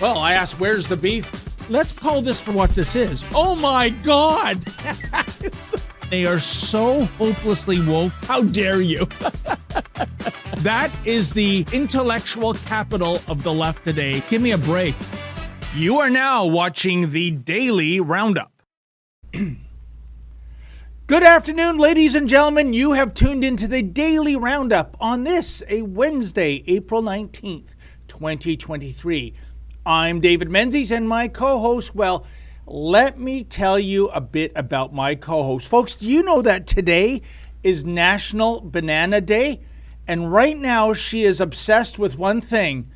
Well, I asked, where's the beef? Let's call this for what this is. Oh my God! They are so hopelessly woke. How dare you? That is the intellectual capital of the left today. Give me a break. You are now watching the Daily Roundup. Good afternoon, ladies and gentlemen. You have tuned into the Daily Roundup on this, a Wednesday, April 19th, 2023. I'm David Menzies, and my co-host, well, let me tell you a bit about my co-host. Folks, do you know that today is National Banana Day? And right now she is obsessed with one thing.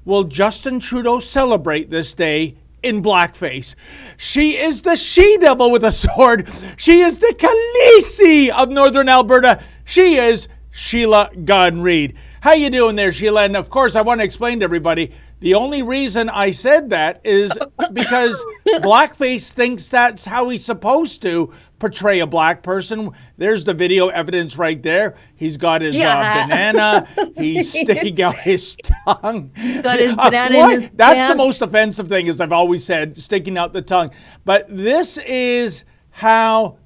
Will Justin Trudeau celebrate this day in blackface? She is the she-devil with a sword. She is the Khaleesi of Northern Alberta. She is Sheila Gunn-Reid. How you doing there, Sheila? And of course, I want to explain to everybody, the only reason I said that is because blackface thinks that's how he's supposed to portray a black person. There's the video evidence right there. He's got his banana. He's sticking out his tongue. Got his banana in his That's pants. the most offensive thing, as I've always said, sticking out the tongue. But this is how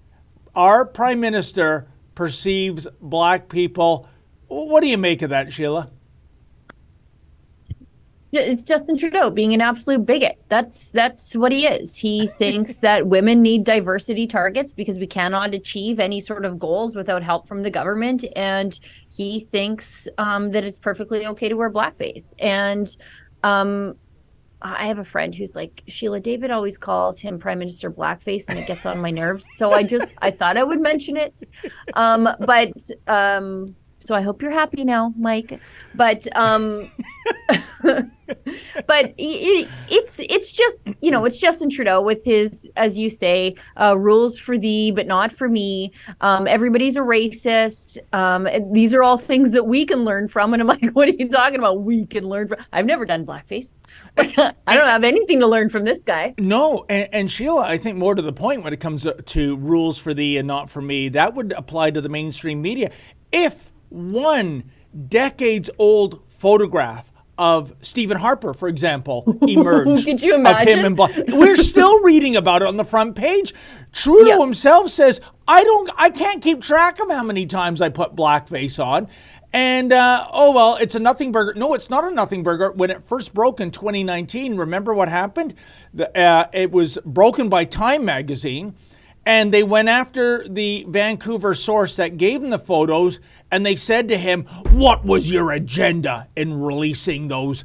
our Prime Minister perceives black people. What do you make of that, Sheila? It's Justin Trudeau being an absolute bigot. That's what he is. He thinks that women need diversity targets because we cannot achieve any sort of goals without help from the government. And he thinks that it's perfectly okay to wear blackface. And I have a friend who's like, Sheila, David always calls him Prime Minister Blackface and it gets on my nerves. So I thought I would mention it. So I hope you're happy now, Mike. But but it's just, it's Justin Trudeau with his, as you say, rules for thee, but not for me. Everybody's a racist. These are all things that we can learn from. And I'm like, what are you talking about? We can learn from. I've never done blackface. I don't have anything to learn from this guy. No, and Sheila, I think more to the point when it comes to rules for thee and not for me, that would apply to the mainstream media. If one decades-old photograph of Stephen Harper, for example, emerged. Could you imagine? Of him in black. We're still reading about it on the front page. Trudeau himself says, I can't keep track of how many times I put blackface on. And, it's a nothing burger. No, it's not a nothing burger. When it first broke in 2019, remember what happened? It was broken by Time magazine. And they went after the Vancouver source that gave them the photos, and they said to him, what was your agenda in releasing those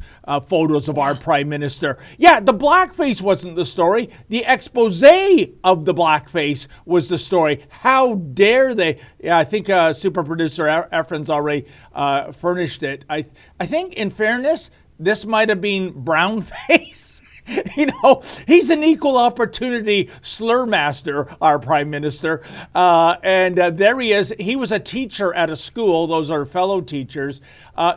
photos of our Prime Minister? Yeah, the blackface wasn't the story. The expose of the blackface was the story. How dare they? Yeah, I think super producer Efren's already furnished it. I think, in fairness, this might have been brownface. He's an equal opportunity slur master, our Prime Minister. And there he is. He was a teacher at a school. Those are fellow teachers.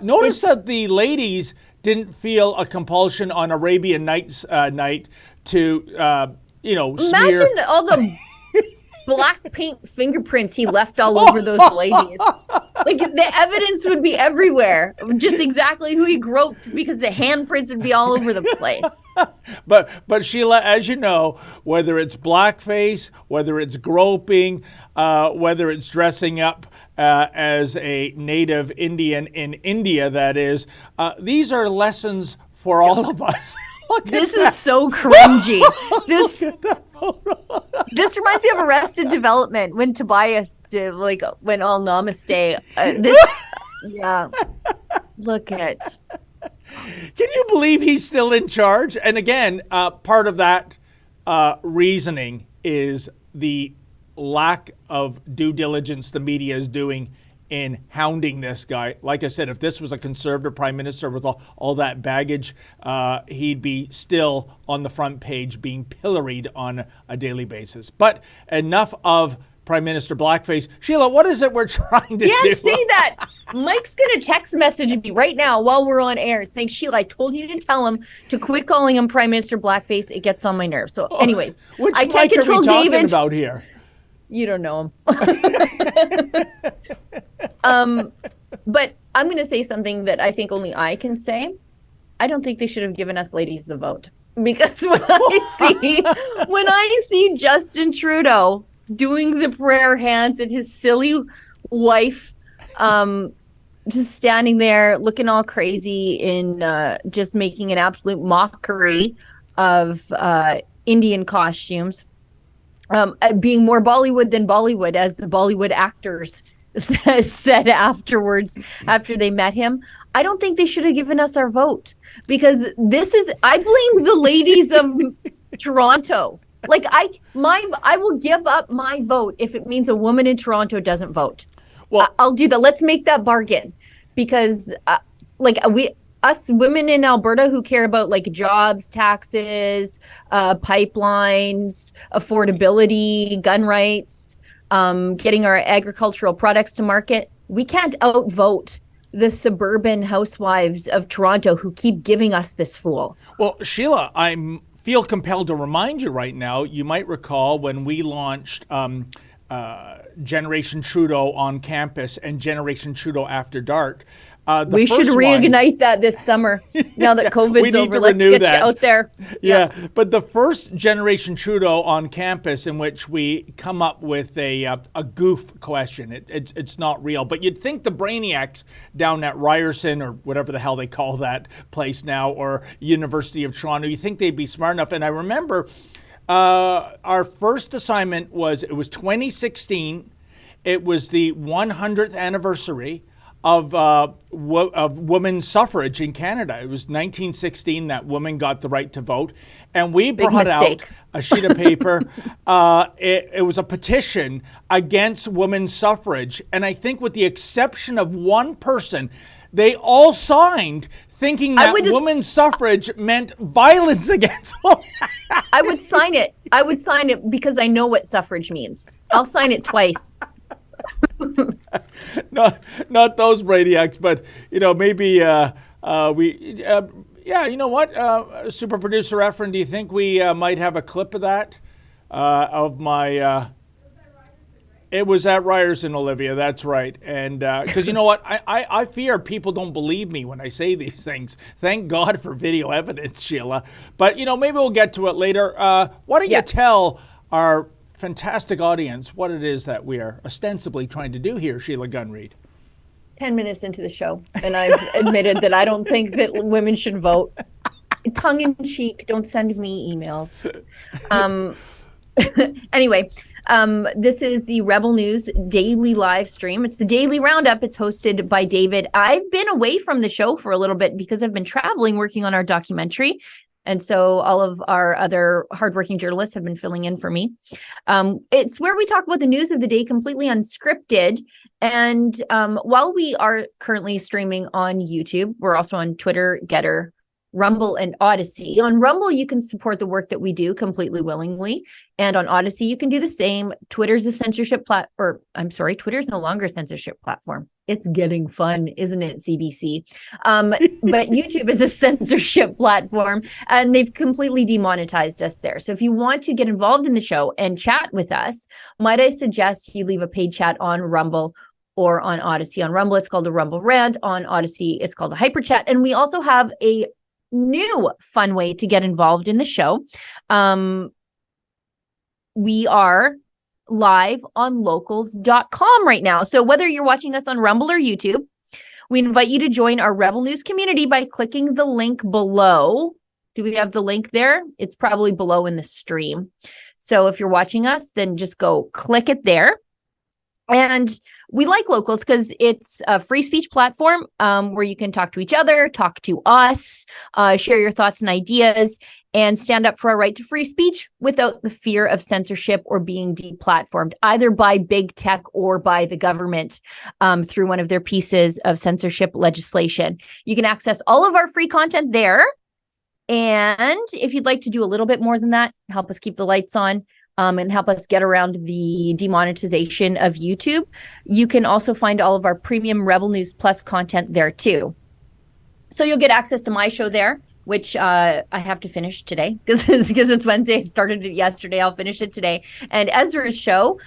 Notice that the ladies didn't feel a compulsion on Arabian Nights night to, smear. Imagine all the black paint fingerprints he left all over those ladies. Like, the evidence would be everywhere, just exactly who he groped, because the handprints would be all over the place. But Sheila, as you know, whether it's blackface, whether it's groping, whether it's dressing up as a native Indian in India, that is, these are lessons for all of us. This is so cringy. This reminds me of Arrested Development when Tobias went all namaste. Look at. Can you believe he's still in charge? And again, part of that reasoning is the lack of due diligence the media is doing in hounding this guy. Like I said, if this was a conservative prime minister with all that baggage, he'd be still on the front page being pilloried on a daily basis. But enough of Prime Minister Blackface. Sheila, what is it we're trying to do? Yeah, say that. Mike's going to text message me right now while we're on air saying, Sheila, I told you to tell him to quit calling him Prime Minister Blackface. It gets on my nerves. So anyways, which I can't Mike control are we talking David. About here? You don't know him. But I'm going to say something that I think only I can say. I don't think they should have given us ladies the vote, because when I see Justin Trudeau doing the prayer hands and his silly wife just standing there looking all crazy in just making an absolute mockery of Indian costumes, being more Bollywood than Bollywood, as the Bollywood actors said afterwards, after they met him. I don't think they should have given us our vote, because I blame the ladies of Toronto. Like, I will give up my vote if it means a woman in Toronto doesn't vote. Well, I'll do that. Let's make that bargain, because us women in Alberta who care about like jobs, taxes, pipelines, affordability, gun rights, getting our agricultural products to market, we can't outvote the suburban housewives of Toronto who keep giving us this fool. Well, Sheila, I feel compelled to remind you right now, you might recall when we launched Generation Trudeau on campus and Generation Trudeau After Dark. We should reignite that this summer. Now that COVID's over, let's get you out there. Yeah, but the first Generation Trudeau on campus, in which we come up with a goof question. It's not real, but you'd think the brainiacs down at Ryerson, or whatever the hell they call that place now, or University of Toronto, you think they'd be smart enough. And I remember our first assignment was 2016. It was the 100th anniversary of women's suffrage in Canada. It was 1916 that women got the right to vote. And we brought out a sheet of paper. It was a petition against women's suffrage. And I think with the exception of one person, they all signed, thinking that women's suffrage meant violence against women. I would sign it. I would sign it because I know what suffrage means. I'll sign it twice. Not those brainiacs, but maybe you know what, super producer Efren, do you think we might have a clip of that of my it was at Ryerson, Olivia, that's right. And because you know what, I fear people don't believe me when I say these things. Thank God for video evidence, Sheila. But maybe we'll get to it later. Why don't you tell our fantastic audience what it is that we are ostensibly trying to do here, Sheila Gunn-Reid? 10 minutes into the show, and I've admitted that I don't think that women should vote. Tongue in cheek, don't send me emails. Anyway, this is the Rebel News daily live stream. It's the daily roundup. It's hosted by David. I've been away from the show for a little bit because I've been traveling, working on our documentary. And so all of our other hardworking journalists have been filling in for me. It's where we talk about the news of the day completely unscripted. And while we are currently streaming on YouTube, we're also on Twitter, Getter, Rumble, and Odyssey. On Rumble, you can support the work that we do completely willingly. And on Odyssey, you can do the same. Twitter's a censorship Twitter's no longer a censorship platform. It's getting fun, isn't it, CBC? But YouTube is a censorship platform, and they've completely demonetized us there. So if you want to get involved in the show and chat with us, might I suggest you leave a paid chat on Rumble or on Odyssey. On Rumble, it's called a Rumble Rant. On Odyssey, it's called a Hyper Chat. And we also have a new fun way to get involved in the show. We are live on locals.com right now. So whether you're watching us on Rumble or YouTube, we invite you to join our Rebel News community by clicking the link below. Do we have the link there? It's probably below in the stream. So if you're watching us, then just go click it there. And we like Locals because it's a free speech platform where you can talk to each other, talk to us, share your thoughts and ideas, and stand up for our right to free speech without the fear of censorship or being deplatformed, either by big tech or by the government through one of their pieces of censorship legislation. You can access all of our free content there. And if you'd like to do a little bit more than that, help us keep the lights on, and help us get around the demonetization of YouTube, you can also find all of our premium Rebel News Plus content there too. So you'll get access to my show there, which I have to finish today because it's Wednesday. I started it yesterday. I'll finish it today. And Ezra's show,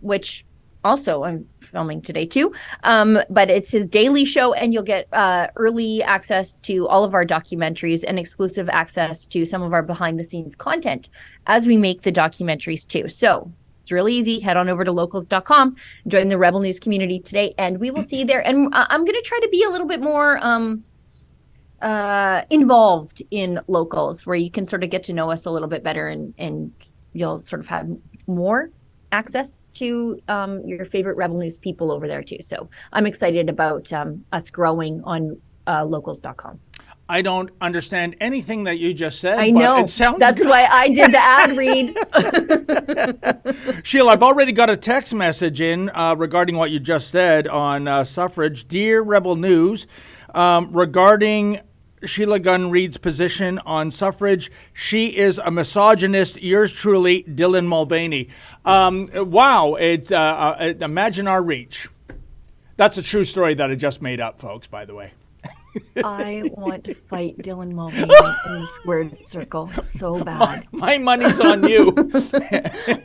which also I'm filming today too. But it's his daily show, and you'll get early access to all of our documentaries and exclusive access to some of our behind the scenes content as we make the documentaries too. So it's really easy. Head on over to locals.com, join the Rebel News community today, and we will see you there. And I'm going to try to be a little bit more involved in Locals, where you can sort of get to know us a little bit better, and you'll sort of have more access to your favorite Rebel News people over there too. So I'm excited about us growing on locals.com. I don't understand anything that you just said. I know. It sounds That's good. why I did the ad read. Sheila, I've already got a text message in regarding what you just said on suffrage. Dear Rebel News, regarding Sheila Gunn Reid's position on suffrage, she is a misogynist. Yours truly, Dylan Mulvaney. Wow. Imagine our reach. That's a true story that I just made up, folks, by the way. I want to fight Dylan Mulvaney in the squared circle so bad. My money's on you.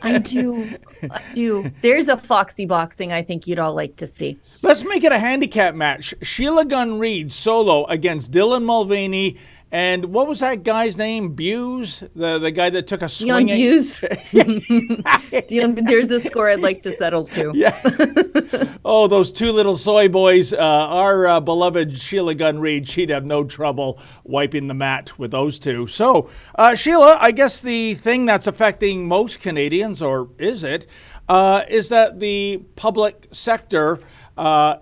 I do. There's a Foxy boxing I think you'd all like to see. Let's make it a handicap match. Sheila Gunn Reid solo against Dylan Mulvaney. And what was that guy's name? Buse? The guy that took a swing Young Buse. There's a score I'd like to settle to. Yeah. Oh, those two little soy boys. Our beloved Sheila Gunn Reid, she'd have no trouble wiping the mat with those two. So, Sheila, I guess the thing that's affecting most Canadians, or is it, is that the public sector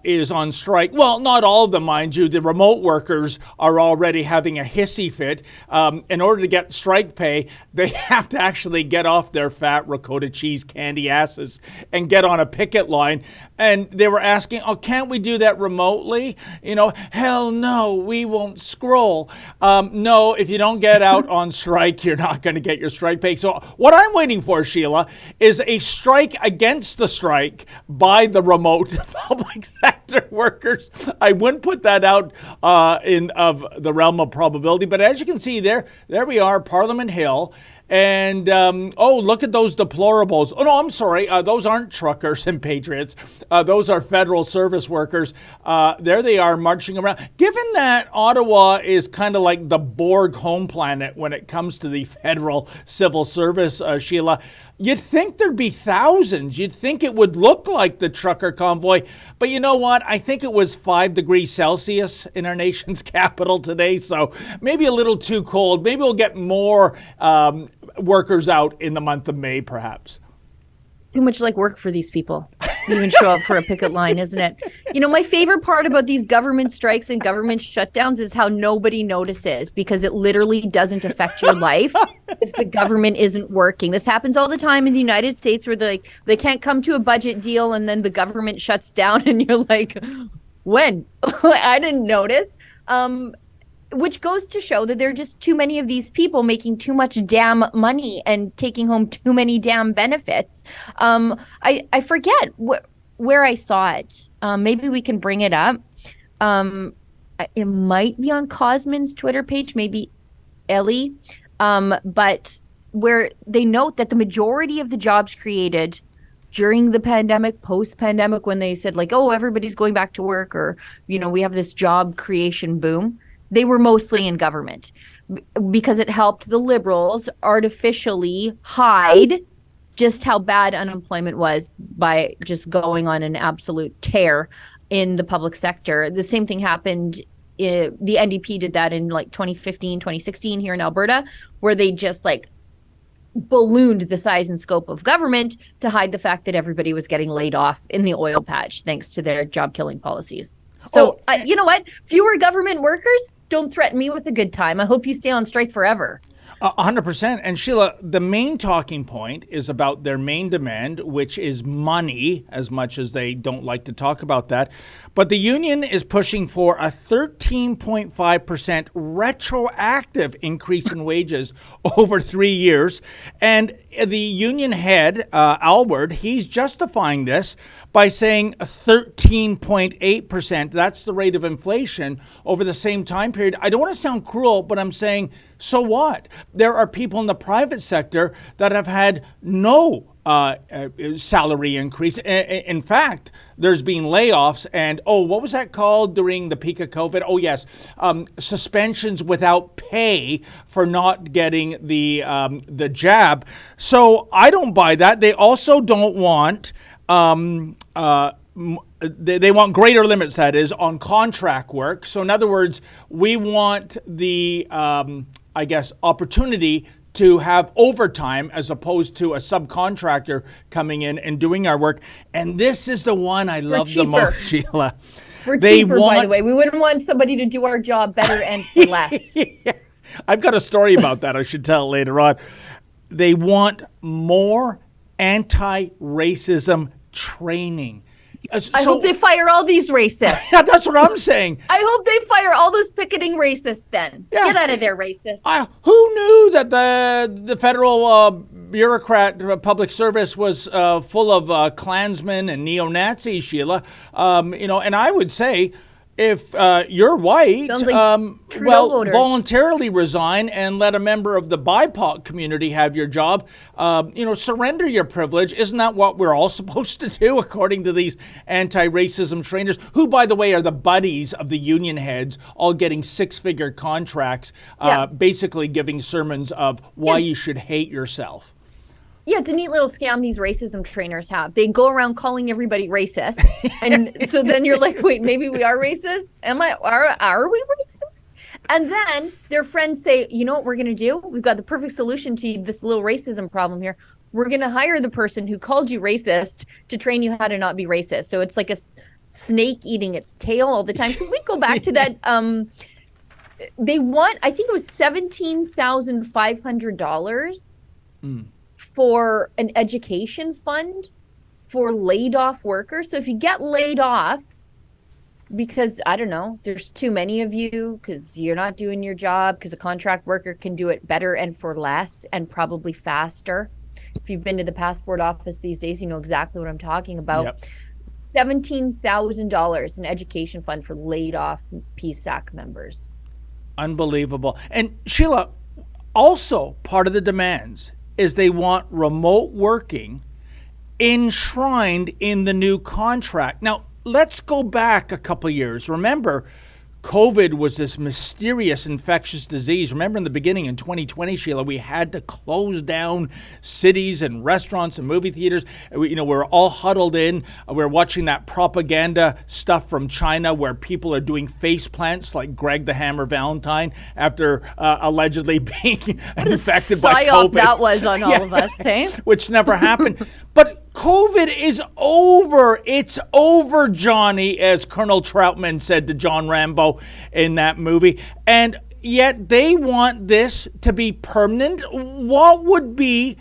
is on strike. Well, not all of them, mind you. The remote workers are already having a hissy fit. In order to get strike pay, they have to actually get off their fat ricotta cheese candy asses and get on a picket line. And they were asking, oh, can't we do that remotely? You know, hell no, we won't scroll. No, if you don't get out on strike, you're not going to get your strike pay. So what I'm waiting for, Sheila, is a strike against the strike by the remote public sector workers. I wouldn't put that out in the realm of probability, but as you can see there we are, Parliament Hill. And, look at those deplorables. Oh, no, I'm sorry. Those aren't truckers and patriots. Those are federal service workers. There they are marching around. Given that Ottawa is kind of like the Borg home planet when it comes to the federal civil service, Sheila, you'd think there'd be thousands. You'd think it would look like the trucker convoy. But you know what? I think it was 5 degrees Celsius in our nation's capital today. So maybe a little too cold. Maybe we'll get more workers out in the month of May, perhaps. Too much like work for these people. Even show up for a picket line, isn't it? You know, my favorite part about these government strikes and government shutdowns is how nobody notices, because it literally doesn't affect your life if the government isn't working. This happens all the time in the United States, where they can't come to a budget deal and then the government shuts down and you're like, when? I didn't notice. Which goes to show that there are just too many of these people making too much damn money and taking home too many damn benefits. I forget where I saw it. Maybe we can bring it up. It might be on Cosman's Twitter page, maybe Ellie. But where they note that the majority of the jobs created during the pandemic, post-pandemic, when they said like, oh, everybody's going back to work, or, you know, we have this job creation boom, they were mostly in government, because it helped the Liberals artificially hide just how bad unemployment was by just going on an absolute tear in the public sector. The same thing happened. The NDP did that in like 2015, 2016 here in Alberta, where they just like ballooned the size and scope of government to hide the fact that everybody was getting laid off in the oil patch thanks to their job killing policies. So, you know what? Fewer government workers, don't threaten me with a good time. I hope you stay on strike forever. 100%. And Sheila, the main talking point is about their main demand, which is money, as much as they don't like to talk about that. But the union is pushing for a 13.5% retroactive increase in wages over 3 years. And the union head, Alward, he's justifying this by saying 13.8%. That's the rate of inflation over the same time period. I don't want to sound cruel, but I'm saying, so what? There are people in the private sector that have had no salary increase. In fact, there's been layoffs and, what was that called during the peak of COVID? Oh, yes, suspensions without pay for not getting the jab. So I don't buy that. They also don't want they want greater limits, that is, on contract work. So in other words, we want the, opportunity to have overtime as opposed to a subcontractor coming in and doing our work. And this is the one I love the most, Sheila. For cheaper, by the way. We wouldn't want somebody to do our job better and for less. Yeah. I've got a story about that I should tell later on. They want more anti-racism training. I hope they fire all these racists. Yeah, that's what I'm saying. I hope they fire all those picketing racists then. Yeah. Get out of there, racists. Who knew that the federal bureaucrat public service was full of Klansmen and neo-Nazis, Sheila? And I would say, if you're white, voters. voluntarily resign and let a member of the BIPOC community have your job. Surrender your privilege. Isn't that what we're all supposed to do, according to these anti-racism trainers, who, by the way, are the buddies of the union heads, all getting six-figure contracts, basically giving sermons of why you should hate yourself. Yeah, it's a neat little scam these racism trainers have. They go around calling everybody racist. And so then you're like, wait, maybe we are racist? Are we racist? And then their friends say, you know what we're going to do? We've got the perfect solution to this little racism problem here. We're going to hire the person who called you racist to train you how to not be racist. So it's like a snake eating its tail all the time. Can we go back to that? They want, I think it was $17,500 for an education fund for laid off workers. So if you get laid off because, I don't know, there's too many of you because you're not doing your job, because a contract worker can do it better and for less and probably faster. If you've been to the passport office these days, you know exactly what I'm talking about. Yep. $17,000 in education fund for laid off PSAC members. Unbelievable. And Sheila, also part of the demands is they want remote working enshrined in the new contract. Now, let's go back a couple of years. Remember, COVID was this mysterious infectious disease. Remember in the beginning in 2020, Sheila, we had to close down cities and restaurants and movie theaters. We're all huddled in. We're watching that propaganda stuff from China where people are doing face plants like Greg the Hammer Valentine after allegedly being infected by COVID. That was on all of us, eh? Which never happened. But COVID is over. It's over, Johnny, as Colonel Troutman said to John Rambo in that movie. And yet they want this to be permanent. What would be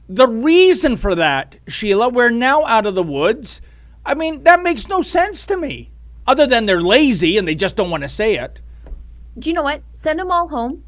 the reason for that, Sheila? We're now out of the woods. I mean, that makes no sense to me, other than they're lazy and they just don't want to say it. Do you know what? Send them all home.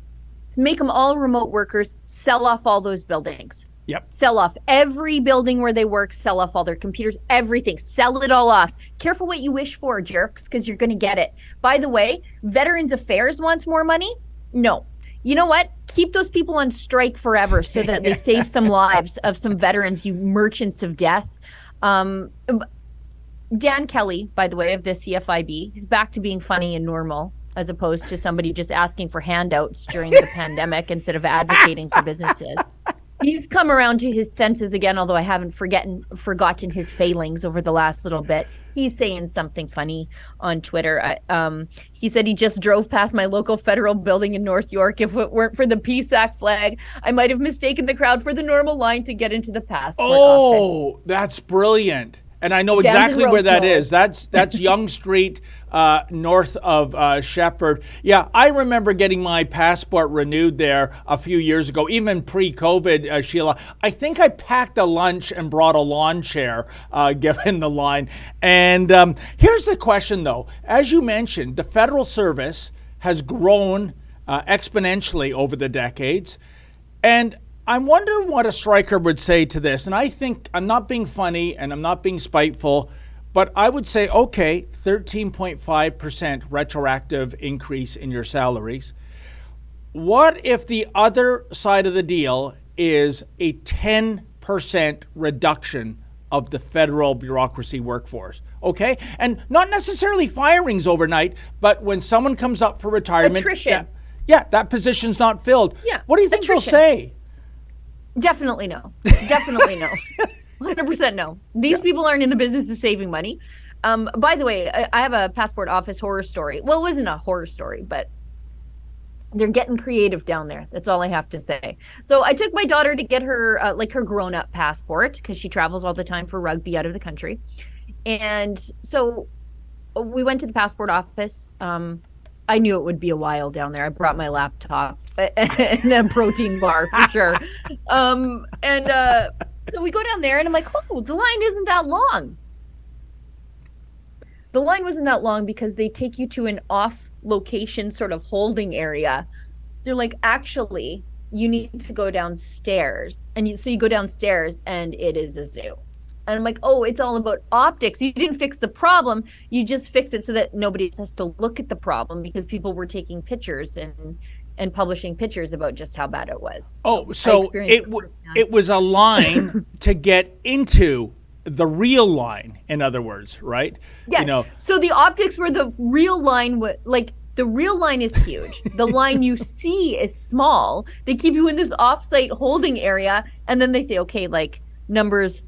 Make them all remote workers. Sell off all those buildings. Yep. Sell off every building where they work, sell off all their computers, everything. Sell it all off. Careful what you wish for, jerks, because you're going to get it. By the way, Veterans Affairs wants more money? No. You know what? Keep those people on strike forever so that they save some lives of some veterans, you merchants of death. Dan Kelly, by the way, of the CFIB, he's back to being funny and normal, as opposed to somebody just asking for handouts during the pandemic instead of advocating for businesses. He's come around to his senses again, although I haven't forgotten his failings over the last little bit. He's saying something funny on Twitter. He said he just drove past my local federal building in North York. If it weren't for the PSAC flag, I might have mistaken the crowd for the normal line to get into the passport office. Oh, that's brilliant. And I know exactly where that is. That's Yonge Street, north of Shepherd. Yeah, I remember getting my passport renewed there a few years ago, even pre-COVID, Sheila. I think I packed a lunch and brought a lawn chair, given the line. And here's the question, though. As you mentioned, the federal service has grown exponentially over the decades. And I wonder what a striker would say to this. And I think I'm not being funny and I'm not being spiteful, but I would say, okay, 13.5% retroactive increase in your salaries. What if the other side of the deal is a 10% 6% reduction of the federal bureaucracy workforce. Okay? And not necessarily firings overnight, but when someone comes up for retirement. Attrition. Yeah, that position's not filled. Yeah. What do you think they'll say? Definitely no. Definitely no. 100% no. These people aren't in the business of saving money. By the way, I have a passport office horror story. Well, it wasn't a horror story, but they're getting creative down there. That's all I have to say. So I took my daughter to get her her grown-up passport because she travels all the time for rugby out of the country. And so we went to the passport office. I knew it would be a while down there. I brought my laptop and a protein bar for sure. So we go down there and I'm like, oh, the line isn't that long. The line wasn't that long because they take you to an off location sort of holding area. They're like, actually, you need to go downstairs. And so you go downstairs and it is a zoo. And I'm like, oh, it's all about optics. You didn't fix the problem. You just fix it so that nobody has to look at the problem because people were taking pictures and publishing pictures about just how bad it was. Oh, so it was a line to get into the real line, in other words, right? Yes. You know, so the optics were the real line, the real line is huge. The line you see is small. They keep you in this off-site holding area, and then they say, okay, like numbers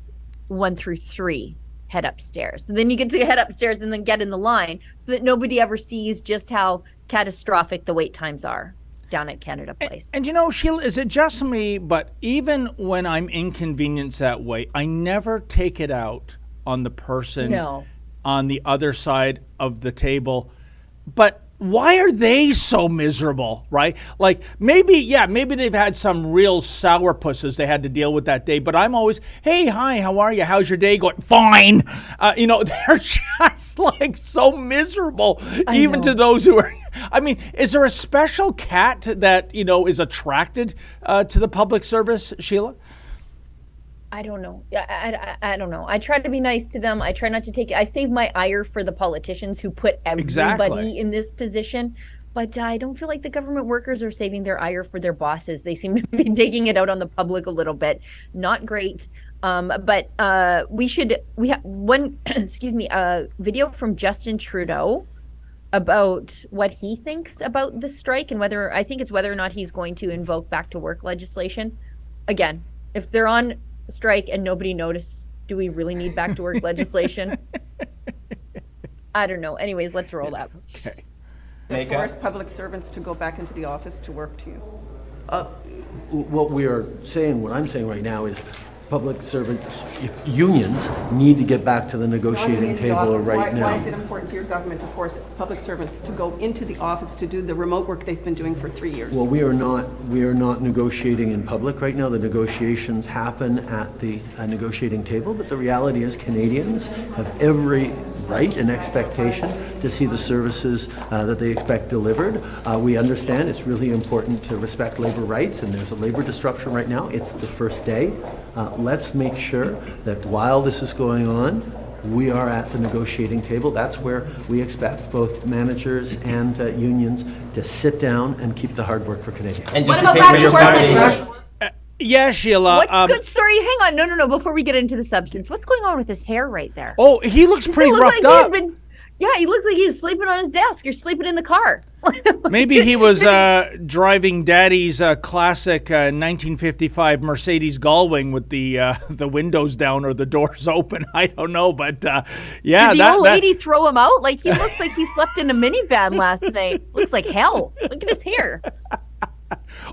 1 through 3, head upstairs. So then you get to head upstairs and then get in the line so that nobody ever sees just how catastrophic the wait times are down at Canada Place. And you know, Sheila, is it just me, but even when I'm inconvenienced that way, I never take it out on the person on the other side of the table. But why are they so miserable, right? Like maybe they've had some real sourpusses they had to deal with that day, but I'm always, hey, hi, how are you? How's your day going? Fine. They're just like so miserable, even to those who are, I mean, is there a special cat that, is attracted to the public service, Sheila? I don't know. I don't know. I try to be nice to them. I try not to take it. I save my ire for the politicians who put everybody in this position. But I don't feel like the government workers are saving their ire for their bosses. They seem to be taking it out on the public a little bit. Not great. But we have one, video from Justin Trudeau about what he thinks about the strike and whether or not he's going to invoke back to work legislation. Again, if they're on strike and nobody noticed, do we really need back to work legislation? I don't know. Anyways, let's roll that. Okay. Force public servants to go back into the office to work to you. What I'm saying right now is public servants, unions need to get back to the negotiating table right now. Why is it important to your government to force public servants to go into the office to do the remote work they've been doing for 3 years? Well, we are not negotiating in public right now. The negotiations happen at the negotiating table, but the reality is Canadians have every right and expectation to see the services that they expect delivered. We understand it's really important to respect labor rights, and there's a labor disruption right now. It's the first day. Let's make sure that while this is going on, we are at the negotiating table. That's where we expect both managers and unions to sit down and keep the hard work for Canadians. And What about back to work legislation? Yeah, Sheila. What's good? Sorry, hang on. No. Before we get into the substance, what's going on with his hair right there? Oh, he looks pretty roughed up. He looks like he's sleeping on his desk. You're sleeping in the car. Maybe he was driving Daddy's classic 1955 Mercedes Gullwing with the windows down or the doors open. I don't know, but yeah. Did the old lady throw him out? Like he looks like he slept in a minivan last night. Looks like hell. Look at his hair.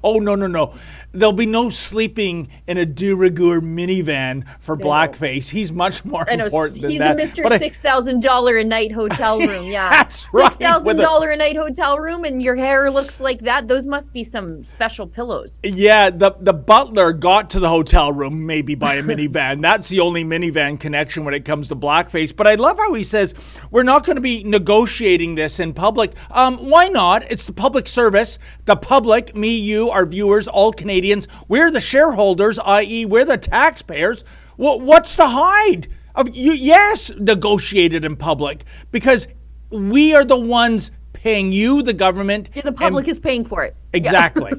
Oh, no. There'll be no sleeping in a de rigueur minivan for blackface. He's much more important than that. He's a Mr. $6,000 a night hotel room. Yeah, that's right. $6,000 a night hotel room, and your hair looks like that. Those must be some special pillows. Yeah, the butler got to the hotel room maybe by a minivan. That's the only minivan connection when it comes to blackface. But I love how he says we're not going to be negotiating this in public. Why not? It's the public service. The public, me, you, our viewers, all Canadians. We're the shareholders, i.e. we're the taxpayers. What's to hide? Yes, negotiated in public because we are the ones paying you, the government. Yeah, the public is paying for it. Exactly.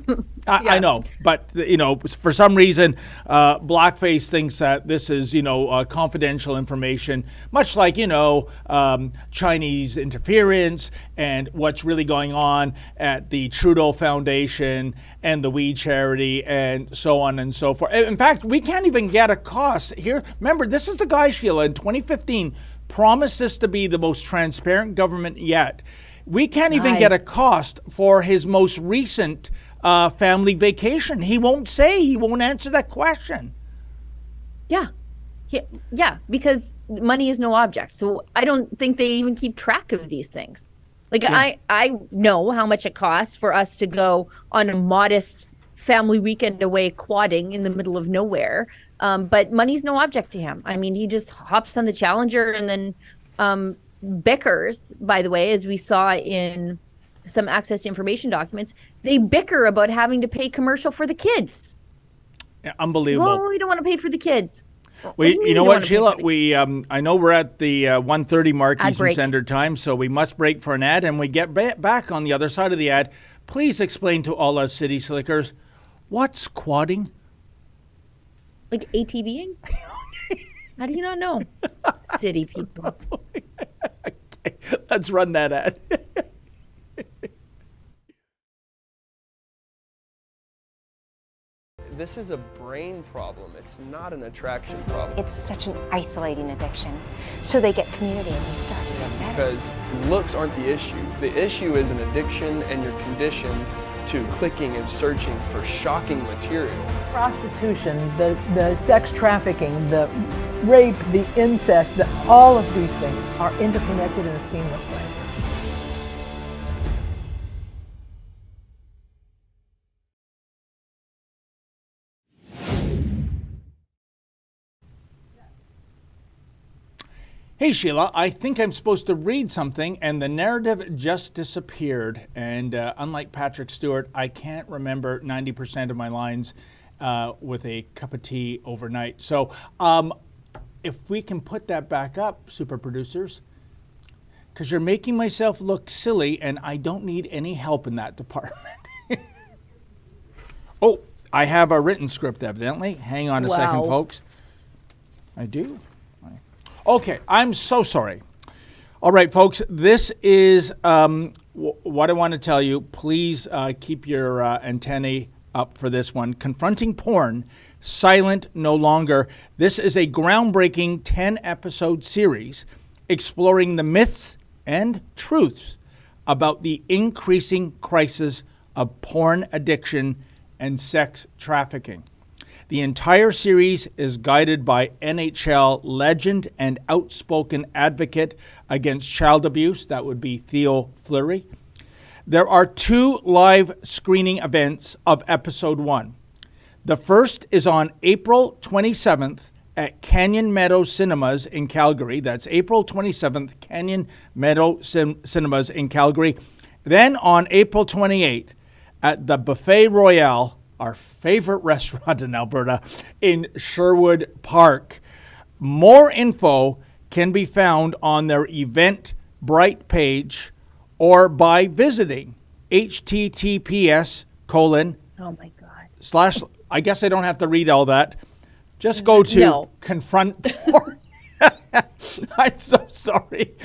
I know, but for some reason, Blackface thinks that this is confidential information, much like Chinese interference and what's really going on at the Trudeau Foundation and the We Charity and so on and so forth. In fact, we can't even get a cost here. Remember, this is the guy, Sheila, in 2015 promised this to be the most transparent government yet. We can't even get a cost for his most recent family vacation. He won't say. He won't answer that question. Yeah. Yeah, because money is no object. So I don't think they even keep track of these things. Like, I know how much it costs for us to go on a modest family weekend away quadding in the middle of nowhere. But money's no object to him. I mean, he just hops on the Challenger and then bickers, by the way, as we saw in some access to information documents. They bicker about having to pay commercial for the kids. Yeah, unbelievable. Oh, we don't want to pay for the kids. You know what, Sheila? I know we're at the 1:30 mark Eastern Standard Time, so we must break for an ad, and we get back on the other side of the ad. Please explain to all us city slickers, what's quadding? Like ATVing? How do you not know? City people. Okay, let's run that ad. This is a brain problem. It's not an attraction problem. It's such an isolating addiction. So they get community and they start to get better. Because looks aren't the issue. The issue is an addiction, and you're conditioned to clicking and searching for shocking material. Prostitution, the sex trafficking, the rape, the incest, all of these things are interconnected in a seamless way. Hey, Sheila, I think I'm supposed to read something, and the narrative just disappeared. And unlike Patrick Stewart, I can't remember 90% of my lines with a cup of tea overnight. So if we can put that back up, super producers, because you're making myself look silly, and I don't need any help in that department. Oh, I have a written script, evidently. Hang on a second, folks. I do? Okay, I'm so sorry. All right, folks, this is what I want to tell you. Please keep your antennae up for this one. Confronting Porn, Silent No Longer. This is a groundbreaking 10-episode series exploring the myths and truths about the increasing crisis of porn addiction and sex trafficking. The entire series is guided by NHL legend and outspoken advocate against child abuse. That would be Theo Fleury. There are 2 live screening events of episode 1. The first is on April 27th at Canyon Meadow Cinemas in Calgary. That's April 27th, Canyon Meadow Cinemas in Calgary. Then on April 28th at the Buffet Royale, our favorite restaurant in Alberta, in Sherwood Park. More info can be found on their Eventbrite page or by visiting https:// Oh my God. I guess I don't have to read all that. Just go to Confront Porn. I'm so sorry.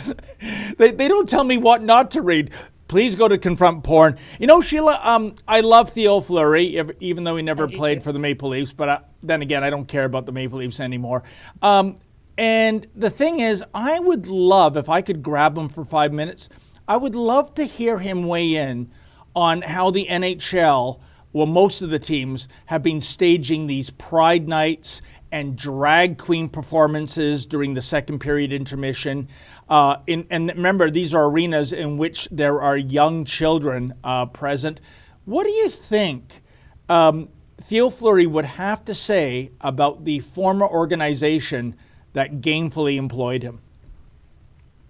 They don't tell me what not to read. Please go to Confront Porn. You know, Sheila, I love Theo Fleury, even though he never played for the Maple Leafs. But then again, I don't care about the Maple Leafs anymore. And the thing is, I would love, if I could grab him for 5 minutes, I would love to hear him weigh in on how the NHL, well, most of the teams, have been staging these Pride nights and drag queen performances during the second period intermission. And remember, these are arenas in which there are young children present. What do you think Theo Fleury would have to say about the former organization that gainfully employed him?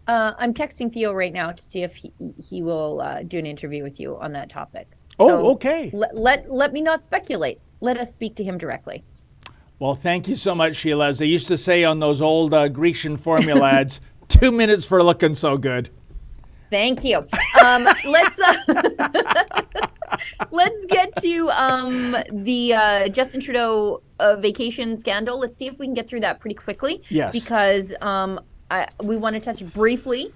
I'm texting Theo right now to see if he will do an interview with you on that topic. Oh, so okay. Let me not speculate. Let us speak to him directly. Well, thank you so much, Sheila. As they used to say on those old Grecian formula ads, 2 minutes for looking so good. Thank you. Let's let's get to the Justin Trudeau vacation scandal. Let's see if we can get through that pretty quickly. Yes. Because we want to touch briefly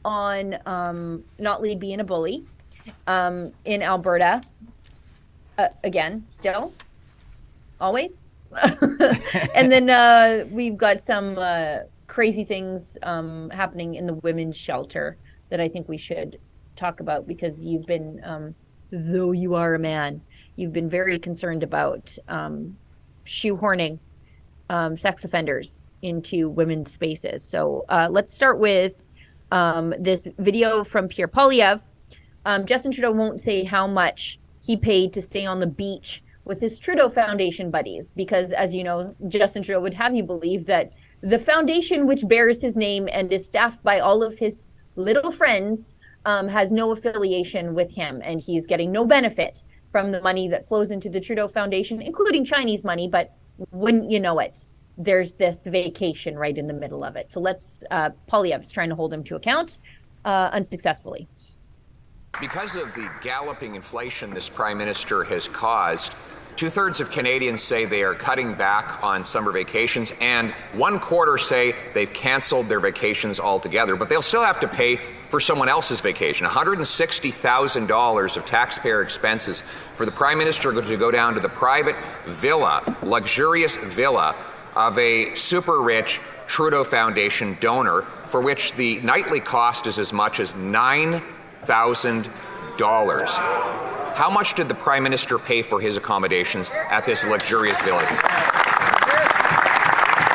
on not Lee being a bully in Alberta. Again, still, always. And then we've got some crazy things happening in the women's shelter that I think we should talk about, because you've been, though you are a man, you've been very concerned about shoehorning sex offenders into women's spaces. So let's start with this video from Pierre Poilievre. Justin Trudeau won't say how much he paid to stay on the beach with his Trudeau Foundation buddies, because, as you know, Justin Trudeau would have you believe that the foundation, which bears his name and is staffed by all of his little friends, has no affiliation with him, and he's getting no benefit from the money that flows into the Trudeau Foundation, including Chinese money. But wouldn't you know it, there's this vacation right in the middle of it. So let's, Poilievre's trying to hold him to account, unsuccessfully. Because of the galloping inflation this Prime Minister has caused, 2/3 of Canadians say they are cutting back on summer vacations, and 1/4 say they've canceled their vacations altogether, but they'll still have to pay for someone else's vacation. $160,000 of taxpayer expenses for the Prime Minister to go down to the private villa, luxurious villa of a super rich Trudeau Foundation donor, for which the nightly cost is as much as $9,000. How much did the Prime Minister pay for his accommodations at this luxurious villa?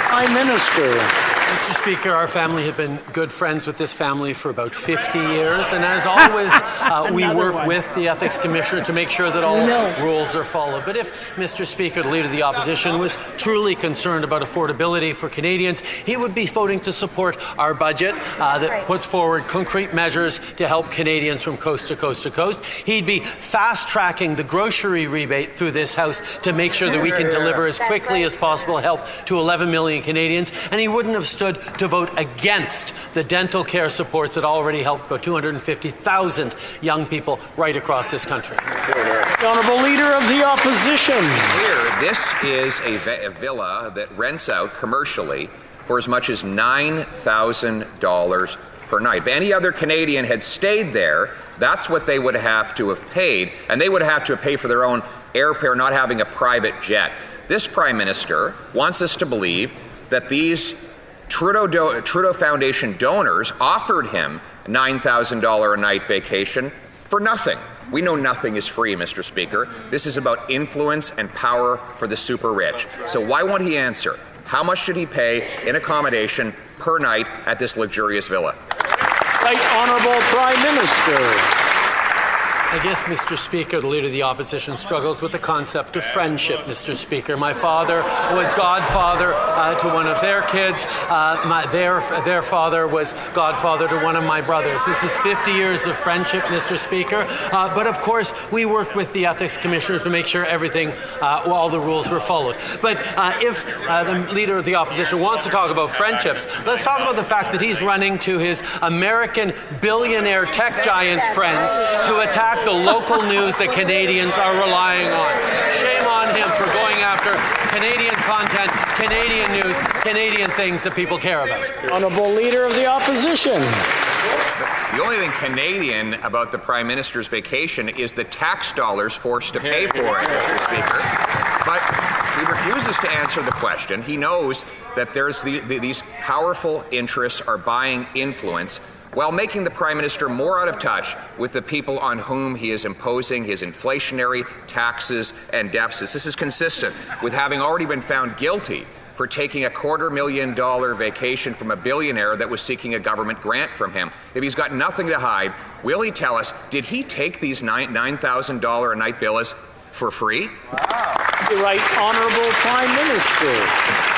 Prime Minister. Mr. Speaker, our family have been good friends with this family for about 50 years, and as always, we work with the Ethics Commissioner to make sure that all rules are followed. But if Mr. Speaker, the Leader of the Opposition, was truly concerned about affordability for Canadians, he would be voting to support our budget that puts forward concrete measures to help Canadians from coast to coast to coast. He'd be fast-tracking the grocery rebate through this House to make sure that we can deliver as quickly as possible help to 11 million Canadians, and he wouldn't have stood to vote against the dental care supports that already helped about 250,000 young people right across this country. The Honourable Leader of the Opposition. Here, this is a villa that rents out commercially for as much as $9,000 per night. If any other Canadian had stayed there, that's what they would have to have paid, and they would have to pay for their own airfare, not having a private jet. This Prime Minister wants us to believe that these Trudeau Foundation donors offered him $9,000 a night vacation for nothing. We know nothing is free, Mr. Speaker. This is about influence and power for the super rich. So why won't he answer? How much should he pay in accommodation per night at this luxurious villa? Right Honourable Prime Minister. I guess, Mr. Speaker, the Leader of the Opposition struggles with the concept of friendship, Mr. Speaker. My father was godfather to one of their kids. Their father was godfather to one of my brothers. This is 50 years of friendship, Mr. Speaker. But of course, we worked with the Ethics Commissioners to make sure everything, all the rules were followed. But if the Leader of the Opposition wants to talk about friendships, let's talk about the fact that he's running to his American billionaire tech giants friends to attack the local news that Canadians are relying on. Shame on him for going after Canadian content, Canadian news, Canadian things that people care about. Honourable Leader of the Opposition. The only thing Canadian about the Prime Minister's vacation is the tax dollars forced to pay for it, Mr. Speaker. But he refuses to answer the question. He knows that there's these powerful interests are buying influence, while making the Prime Minister more out of touch with the people on whom he is imposing his inflationary taxes and deficits. This is consistent with having already been found guilty for taking a $250,000 vacation from a billionaire that was seeking a government grant from him. If he's got nothing to hide, will he tell us, did he take these $9,000 a night villas for free? Wow. Right Honourable Prime Minister.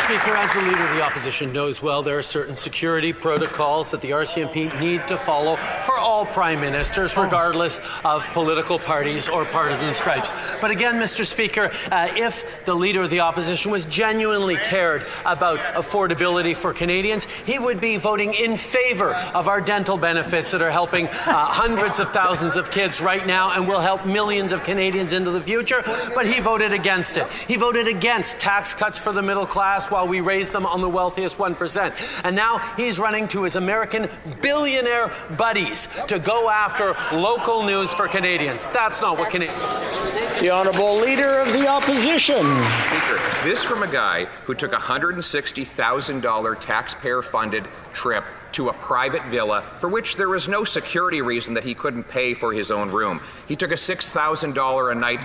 Speaker, as the Leader of the Opposition knows well, there are certain security protocols that the RCMP need to follow for all Prime Ministers, regardless of political parties or partisan stripes. But again, Mr. Speaker, if the Leader of the Opposition was genuinely cared about affordability for Canadians, he would be voting in favour of our dental benefits that are helping hundreds of thousands of kids right now and will help millions of Canadians into the future. But he voted against it. He voted against tax cuts for the middle class while we raise them on the wealthiest 1%. And now he's running to his American billionaire buddies to go after local news for Canadians. That's not what Canadians... The Honourable Leader of the Opposition. Speaker, this from a guy who took a $160,000 taxpayer-funded trip to a private villa for which there was no security reason that he couldn't pay for his own room. He took a $6,000 a night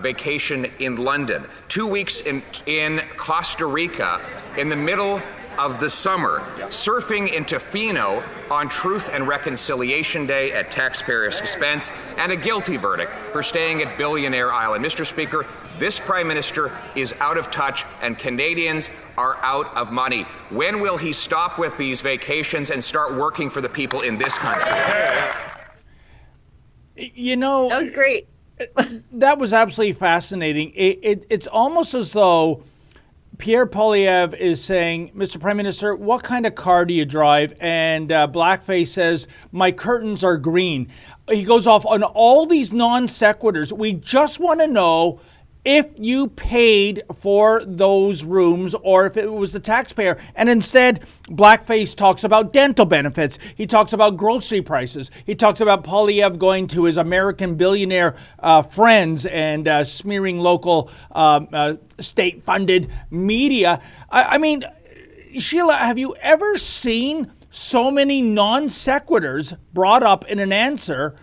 vacation in London, 2 weeks in Costa Rica in the middle of the summer, surfing in Tofino on Truth and Reconciliation Day at taxpayers' expense, and a guilty verdict for staying at Billionaire Island. Mr. Speaker, this Prime Minister is out of touch and Canadians are out of money. When will he stop with these vacations and start working for the people in this country? You know, That was great. that was absolutely fascinating. It's almost as though Pierre Poilievre is saying, Mr. Prime Minister, what kind of car do you drive? And Blackface says, my curtains are green. He goes off on all these non sequiturs. We just want to know if you paid for those rooms or if it was the taxpayer. And instead, Blackface talks about dental benefits. He talks about grocery prices. He talks about Poilievre going to his American billionaire friends and smearing local state-funded media. I mean, Sheila, have you ever seen so many non sequiturs brought up in an answer,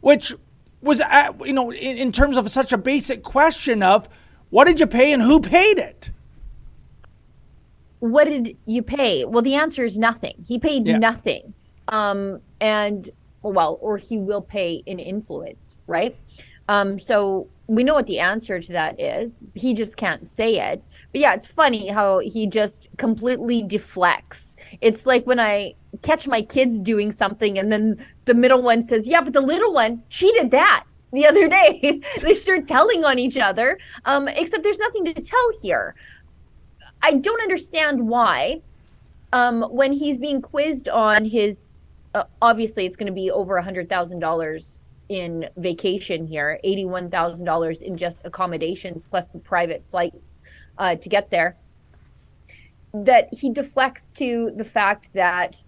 which was, in terms of such a basic question of what did you pay and who paid it? What did you pay? Well, the answer is nothing. He paid nothing. Or he will pay in influence, right? So we know what the answer to that is. He just can't say it. But yeah, it's funny how he just completely deflects. It's like when I catch my kids doing something and then the middle one says, yeah, but the little one, she did that the other day. They start telling on each other, except there's nothing to tell here. I don't understand why when he's being quizzed on his, obviously it's going to be over $100,000 in vacation here, $81,000 in just accommodations plus the private flights to get there, that he deflects to the fact that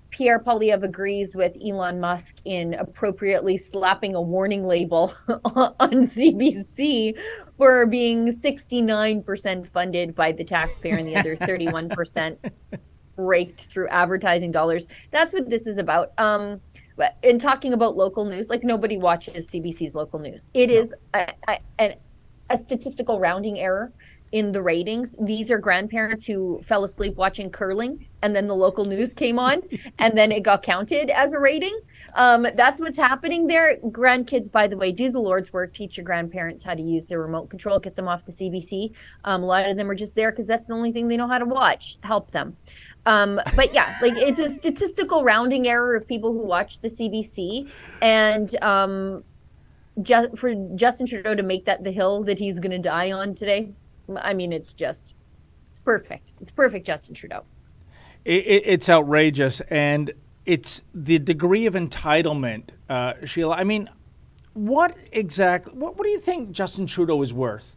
Pierre Poilievre agrees with Elon Musk in appropriately slapping a warning label on CBC for being 69% funded by the taxpayer and the other 31% raked through advertising dollars. That's what this is about. In talking about local news, like nobody watches CBC's local news. It is a statistical rounding error in the ratings. These are grandparents who fell asleep watching curling and then the local news came on and then it got counted as a rating. That's what's happening there. Grandkids, by the way, do the Lord's work. Teach your grandparents how to use their remote control. Get them off the CBC. A lot of them are just there because that's the only thing they know how to watch. Help them. But yeah, like it's a statistical rounding error of people who watch the CBC, and for Justin Trudeau to make that the hill that he's going to die on today, I mean, it's perfect. It's perfect, Justin Trudeau. It's outrageous, and it's the degree of entitlement, Sheila. I mean, what do you think Justin Trudeau is worth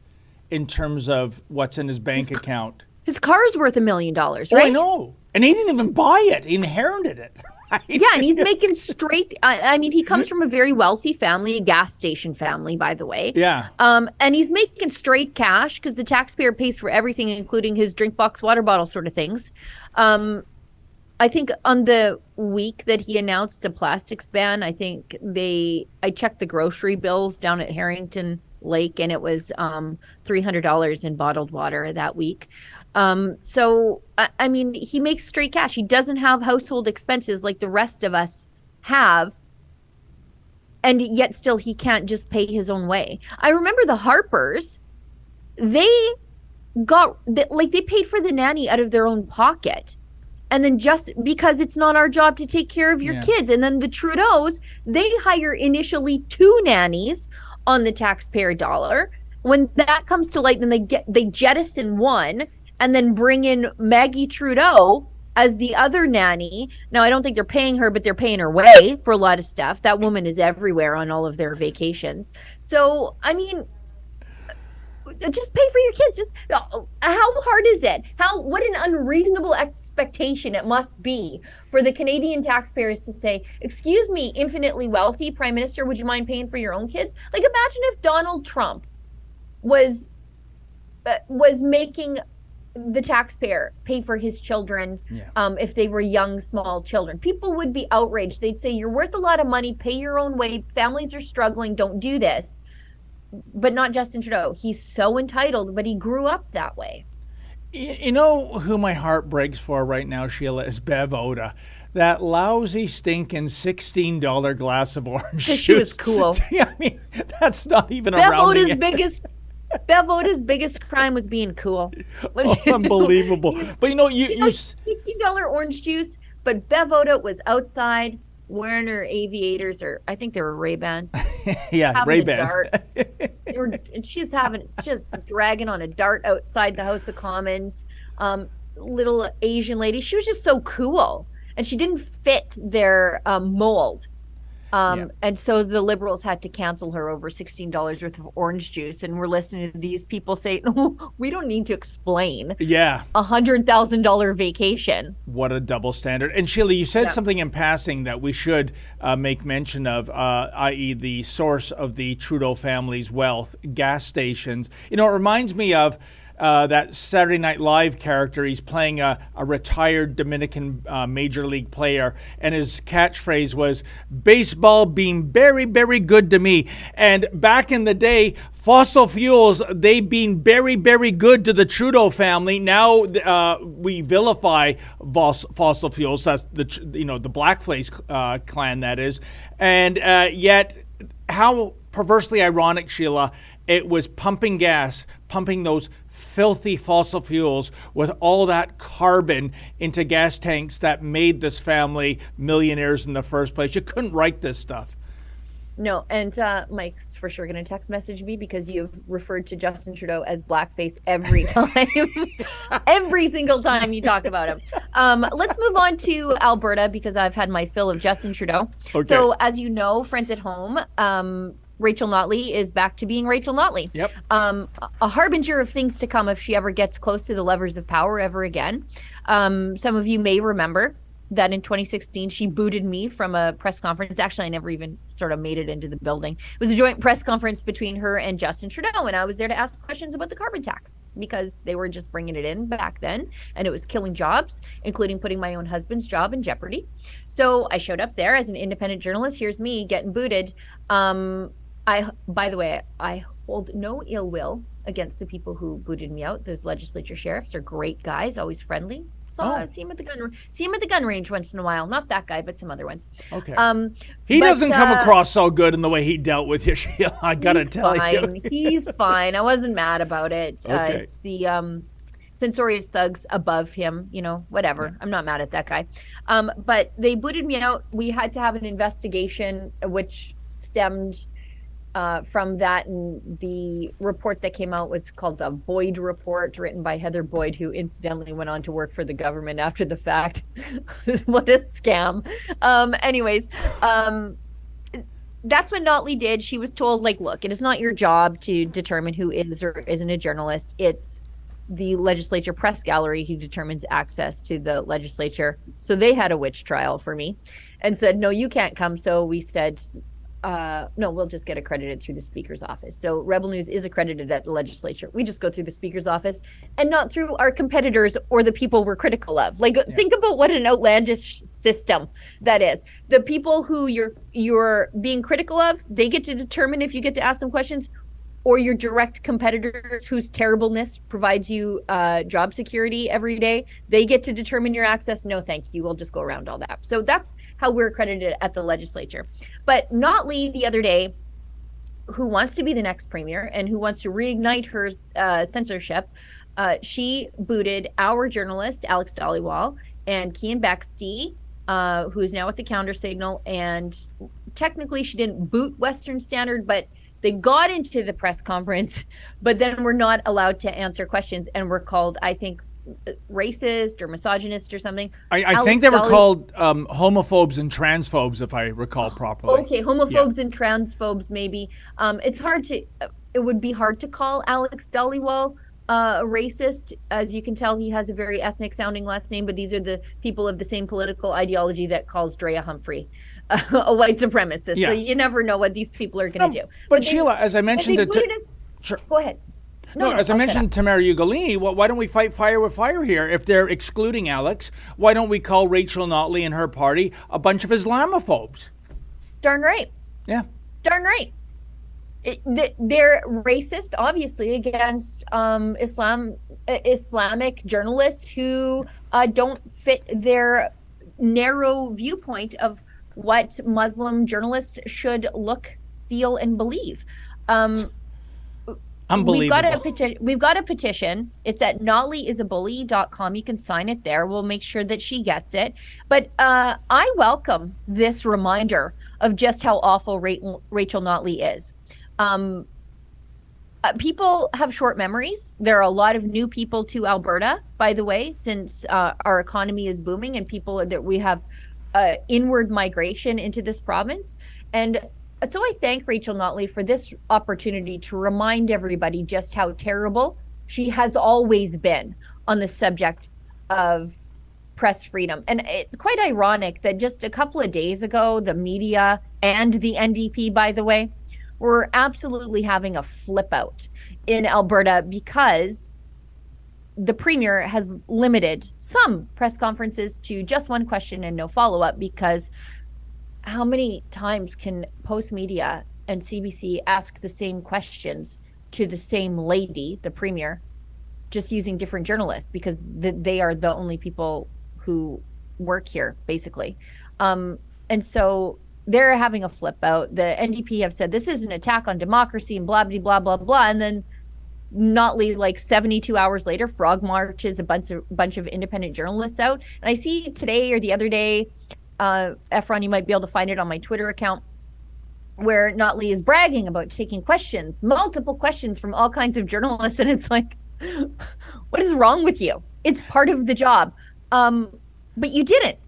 in terms of what's in his bank account? His car is worth $1 million, right? Oh, I know. And he didn't even buy it. He inherited it. Right? Yeah, and he's making straight... I mean, he comes from a very wealthy family, a gas station family, by the way. Yeah. And he's making straight cash because the taxpayer pays for everything, including his drink box, water bottle sort of things. I think on the week that he announced a plastics ban, I checked the grocery bills down at Harrington Lake, and it was $300 in bottled water that week. So, I mean, he makes straight cash. He doesn't have household expenses like the rest of us have. And yet still he can't just pay his own way. I remember the Harpers, they they paid for the nanny out of their own pocket. And then just because it's not our job to take care of your kids. And then the Trudeaus, they hire initially 2 nannies on the taxpayer dollar. When that comes to light, then they jettison one and then bring in Maggie Trudeau as the other nanny. Now, I don't think they're paying her, but they're paying her way for a lot of stuff. That woman is everywhere on all of their vacations. So, I mean, just pay for your kids. How hard is it? What an unreasonable expectation it must be for the Canadian taxpayers to say, excuse me, infinitely wealthy Prime Minister, would you mind paying for your own kids? Like, imagine if Donald Trump was making the taxpayer pay for his children if they were young, small children. People would be outraged. They'd say, you're worth a lot of money, pay your own way, families are struggling, don't do this. But not Justin Trudeau. He's so entitled, but he grew up that way. You know who my heart breaks for right now, Sheila, is Bev Oda. That lousy, stinking $16 glass of orange juice. Because she was cool. I mean, that's not even a rounding. Bev Oda's biggest crime was being cool. Unbelievable. But you know, you $16 orange juice, but Bev Oda was outside wearing her aviators, or I think they were Ray-Bans. Yeah, Ray-Bans. She's just dragging on a dart outside the House of Commons. Little Asian lady. She was just so cool. And she didn't fit their mold. And so the Liberals had to cancel her over $16 worth of orange juice. And we're listening to these people say, no, we don't need to explain. Yeah. $100,000 vacation. What a double standard. And Sheila, you said something in passing that we should make mention of, i.e. the source of the Trudeau family's wealth, gas stations. You know, it reminds me of that Saturday Night Live character. He's playing a retired Dominican major league player, and his catchphrase was, baseball being very, very good to me. And back in the day, fossil fuels, they've been very, very good to the Trudeau family. Now we vilify fossil fuels. That's the blackface clan, that is. And yet, how perversely ironic, Sheila, it was pumping gas, pumping those filthy fossil fuels with all that carbon into gas tanks that made this family millionaires in the first place. You couldn't write this stuff. No, and Mike's for sure going to text message me because you've referred to Justin Trudeau as blackface every time. Every single time you talk about him. Let's move on to Alberta because I've had my fill of Justin Trudeau. Okay. So as you know, friends at home, Rachel Notley is back to being Rachel Notley. Yep. A harbinger of things to come if she ever gets close to the levers of power ever again. Some of you may remember that in 2016, she booted me from a press conference. Actually, I never even sort of made it into the building. It was a joint press conference between her and Justin Trudeau, and I was there to ask questions about the carbon tax because they were just bringing it in back then, and it was killing jobs, including putting my own husband's job in jeopardy. So I showed up there as an independent journalist. Here's me getting booted. By the way, I hold no ill will against the people who booted me out. Those legislature sheriffs are great guys, always friendly. See him at the gun range once in a while. Not that guy, but some other ones. Okay. He doesn't come across so good in the way he dealt with you, Sheila. I gotta tell you. He's fine. I wasn't mad about it. Okay. It's the censorious thugs above him. You know, whatever. Yeah. I'm not mad at that guy. But they booted me out. We had to have an investigation, which stemmed from that, and the report that came out was called the Boyd Report, written by Heather Boyd, who incidentally went on to work for the government after the fact. What a scam. Anyways, that's what Notley did. She was told, like, look, it is not your job to determine who is or isn't a journalist. It's the legislature press gallery who determines access to the legislature. So they had a witch trial for me and said, no, you can't come. So we said, no, we'll just get accredited through the Speaker's office. So Rebel News is accredited at the legislature. We just go through the Speaker's office and not through our competitors or the people we're critical of. Like, think about what an outlandish system that is. The people who you're being critical of, they get to determine if you get to ask them questions, or your direct competitors whose terribleness provides you job security every day, they get to determine your access. No, thank you. We'll just go around all that. So that's how we're accredited at the legislature. But Notley the other day, who wants to be the next premier and who wants to reignite her censorship, She booted our journalist, Alex Dhaliwal, and Kian Bexte, who is now at the Counter Signal. And technically she didn't boot Western Standard, but they got into the press conference, but then were not allowed to answer questions and were called, I think, racist or misogynist or something. I think they were called homophobes and transphobes, if I recall properly. Okay, homophobes and transphobes, maybe. It would be hard to call Alex Dhaliwal racist. As you can tell, he has a very ethnic sounding last name, but these are the people of the same political ideology that calls Drea Humphrey a white supremacist. Yeah. So you never know what these people are going to do. But Sheila, as I mentioned, sure. Go ahead. No, as I mentioned, Tamara Ugolini, why don't we fight fire with fire here? If they're excluding Alex, why don't we call Rachel Notley and her party a bunch of Islamophobes? Darn right. Yeah. Darn right. They're racist, obviously, against Islamic journalists who don't fit their narrow viewpoint of what Muslim journalists should look, feel, and believe. Unbelievable. We've got a petition. It's at notleyisabully.com. You can sign it there. We'll make sure that she gets it. But I welcome this reminder of just how awful Rachel Notley is. People have short memories. There are a lot of new people to Alberta, by the way, since our economy is booming and we have inward migration into this province. And so I thank Rachel Notley for this opportunity to remind everybody just how terrible she has always been on the subject of press freedom. And it's quite ironic that just a couple of days ago, the media and the NDP, by the way, were absolutely having a flip out in Alberta because the premier has limited some press conferences to just one question and no follow-up, because how many times can Post Media and CBC ask the same questions to the same lady, the premier, just using different journalists, because they are the only people who work here, basically. And so they're having a flip out. The NDP have said this is an attack on democracy and blah, blah, blah, blah, blah. And then Notley, like 72 hours later, frog marches a bunch of independent journalists out. And I see today or the other day, Efron, you might be able to find it on my Twitter account, where Notley is bragging about taking questions, multiple questions from all kinds of journalists. And it's like, what is wrong with you? It's part of the job. But you didn't.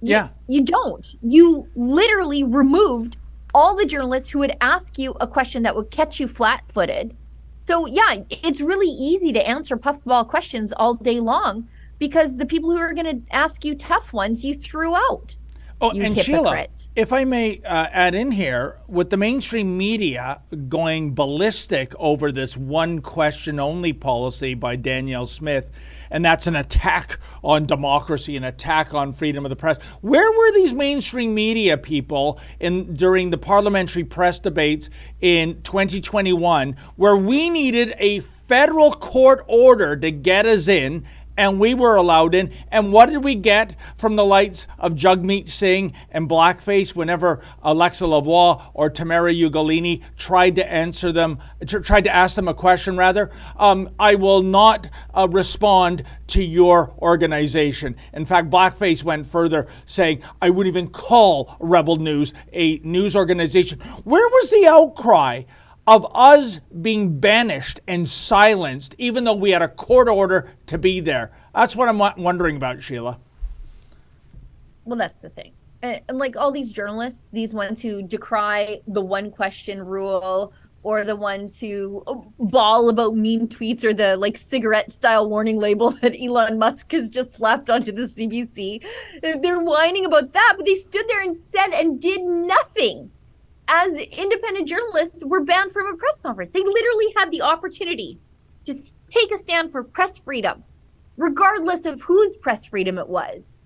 You don't. You literally removed all the journalists who would ask you a question that would catch you flat-footed. So yeah, it's really easy to answer puffball questions all day long because the people who are going to ask you tough ones, you threw out. Oh, you and hypocrite. Sheila, if I may add in here, with the mainstream media going ballistic over this one question only policy by Danielle Smith, and that's an attack on democracy, an attack on freedom of the press. Where were these mainstream media people during the parliamentary press debates in 2021, where we needed a federal court order to get us in, and we were allowed in? And what did we get from the likes of Jagmeet Singh and Blackface whenever Alexa Lavoie or Tamara Ugolini tried to ask them a question, rather? I will not respond to your organization. In fact, Blackface went further, saying, I wouldn't even call Rebel News a news organization. Where was the outcry of us being banished and silenced, even though we had a court order to be there? That's what I'm wondering about, Sheila. Well, that's the thing. And like all these journalists, these ones who decry the one question rule, or the ones who bawl about mean tweets, or the like cigarette style warning label that Elon Musk has just slapped onto the CBC. They're whining about that, but they stood there and said and did nothing. As independent journalists were banned from a press conference. They literally had the opportunity to take a stand for press freedom, regardless of whose press freedom it was.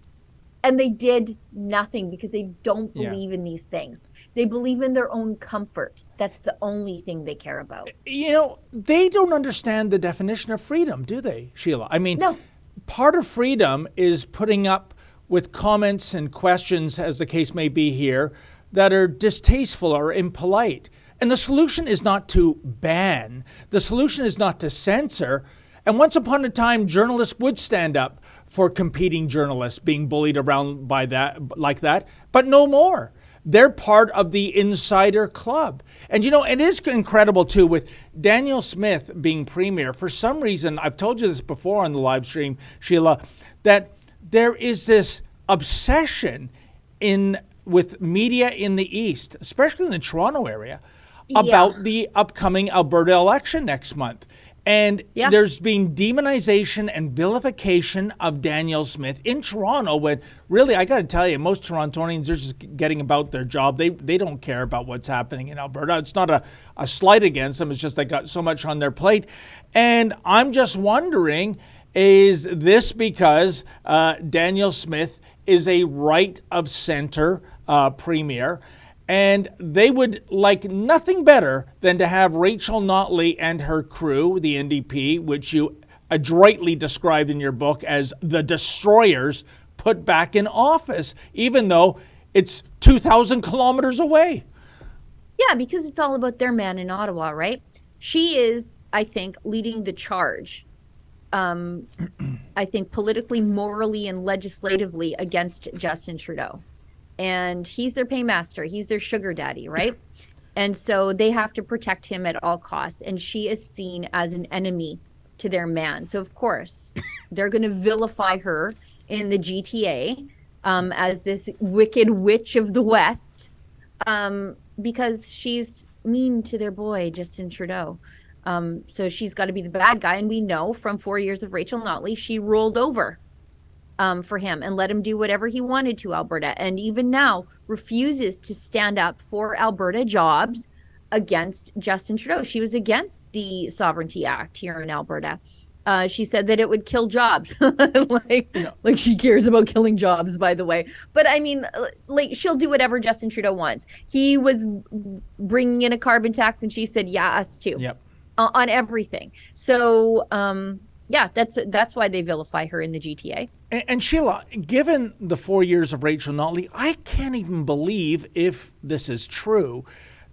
And they did nothing because they don't believe in these things. They believe in their own comfort. That's the only thing they care about. You know, they don't understand the definition of freedom, do they, Sheila? I mean, no. Part of freedom is putting up with comments and questions, as the case may be here, that are distasteful or impolite. And the solution is not to ban. The solution is not to censor. And once upon a time, journalists would stand up for competing journalists being bullied around by that, like that, but no more. They're part of the insider club. And you know, it is incredible too with Danielle Smith being premier. For some reason, I've told you this before on the live stream, Sheila, that there is this obsession with media in the East, especially in the Toronto area, about the upcoming Alberta election next month. And there's been demonization and vilification of Danielle Smith in Toronto when really, I got to tell you, most Torontonians are just getting about their job. They don't care about what's happening in Alberta. It's not a slight against them. It's just they got so much on their plate. And I'm just wondering, is this because Danielle Smith is a right of center premier? And they would like nothing better than to have Rachel Notley and her crew, the NDP, which you adroitly described in your book as the destroyers, put back in office, even though it's 2,000 kilometers away. Yeah, because it's all about their man in Ottawa, right? She is, I think, leading the charge. I think politically, morally, and legislatively against Justin Trudeau. And he's their paymaster. He's their sugar daddy, right? And so they have to protect him at all costs. And she is seen as an enemy to their man. So, of course, they're going to vilify her in the GTA as this wicked witch of the West because she's mean to their boy, Justin Trudeau. So she's got to be the bad guy. And we know from 4 years of Rachel Notley, she rolled over for him and let him do whatever he wanted to Alberta. And even now refuses to stand up for Alberta jobs against Justin Trudeau. She was against the Sovereignty Act here in Alberta. She said that it would kill jobs. like she cares about killing jobs, by the way. But I mean, like she'll do whatever Justin Trudeau wants. He was bringing in a carbon tax and she said, yeah, us too. Yep. On everything. So, yeah, that's why they vilify her in the GTA. And Sheila, given the 4 years of Rachel Notley, I can't even believe, if this is true,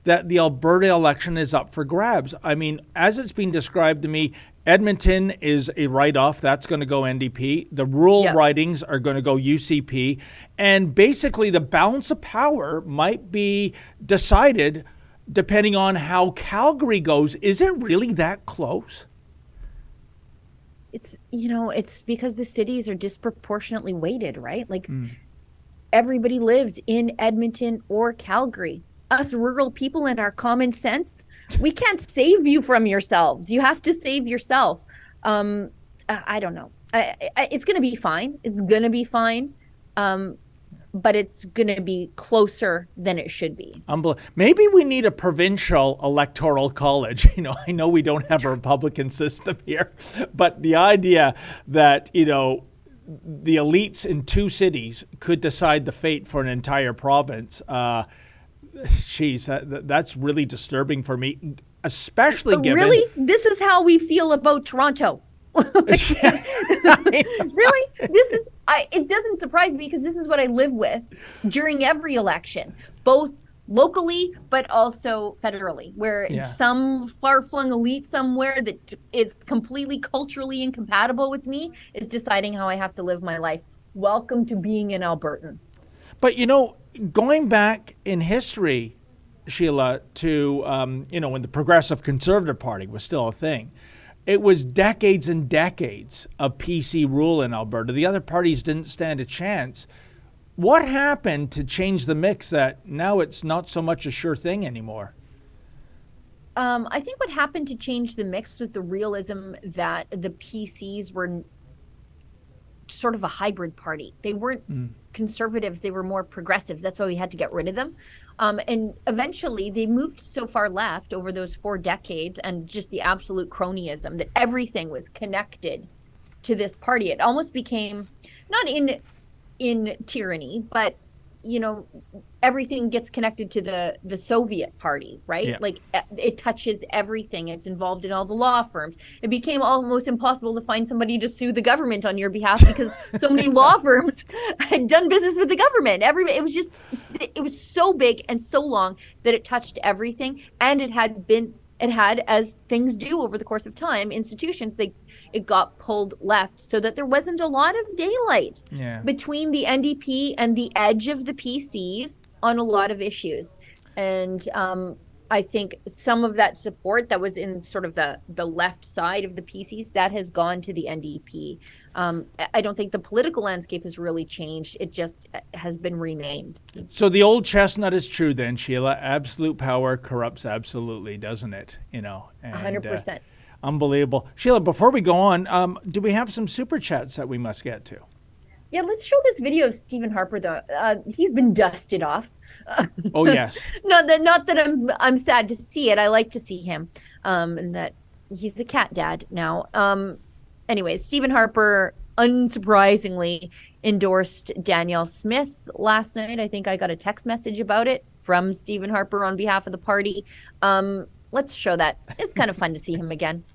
that the Alberta election is up for grabs. I mean, as it's been described to me, Edmonton is a write-off. That's going to go NDP. The rural ridings are going to go UCP. And basically, the balance of power might be decided depending on how Calgary goes. Is it really that close? It's because the cities are disproportionately weighted, right? Like everybody lives in Edmonton or Calgary. Us rural people in our common sense, we can't save you from yourselves. You have to save yourself. I don't know. It's going to be fine. It's going to be fine. But it's going to be closer than it should be. Maybe we need a provincial electoral college. I know we don't have a Republican system here, but the idea that, the elites in two cities could decide the fate for an entire province, that's really disturbing for me, especially given... Really? This is how we feel about Toronto. Really? It doesn't surprise me because this is what I live with during every election, both locally but also federally, where some far-flung elite somewhere that is completely culturally incompatible with me is deciding how I have to live my life. Welcome to being an Albertan. But going back in history, Sheila, to when the Progressive Conservative Party was still a thing, it was decades and decades of PC rule in Alberta. The other parties didn't stand a chance. What happened to change the mix that now it's not so much a sure thing anymore? I think what happened to change the mix was the realism that the PCs were sort of a hybrid party. They weren't conservatives, they were more progressives. That's why we had to get rid of them. And eventually they moved so far left over those 4 decades and just the absolute cronyism that everything was connected to this party. It almost became, not in tyranny, but everything gets connected to the Soviet party, right? Yeah. Like it touches everything. It's involved in all the law firms. It became almost impossible to find somebody to sue the government on your behalf because so many law firms had done business with the government. It was so big and so long that it touched everything. And it had been it had, as things do over the course of time, institutions, it got pulled left so that there wasn't a lot of daylight between the NDP and the edge of the PCs on a lot of issues. And I think some of that support that was in sort of the left side of the PCs, that has gone to the NDP. I don't think the political landscape has really changed. It just has been renamed. So the old chestnut is true then, Sheila. Absolute power corrupts absolutely, doesn't it? You know, 100%. Unbelievable. Sheila, before we go on, do we have some super chats that we must get to? Yeah, let's show this video of Stephen Harper, though. He's been dusted off. Oh, yes. not that I'm sad to see it. I like to see him. And that he's a cat dad now. Anyways, Stephen Harper, unsurprisingly, endorsed Danielle Smith last night. I think I got a text message about it from Stephen Harper on behalf of the party. Let's show that. It's kind of fun to see him again.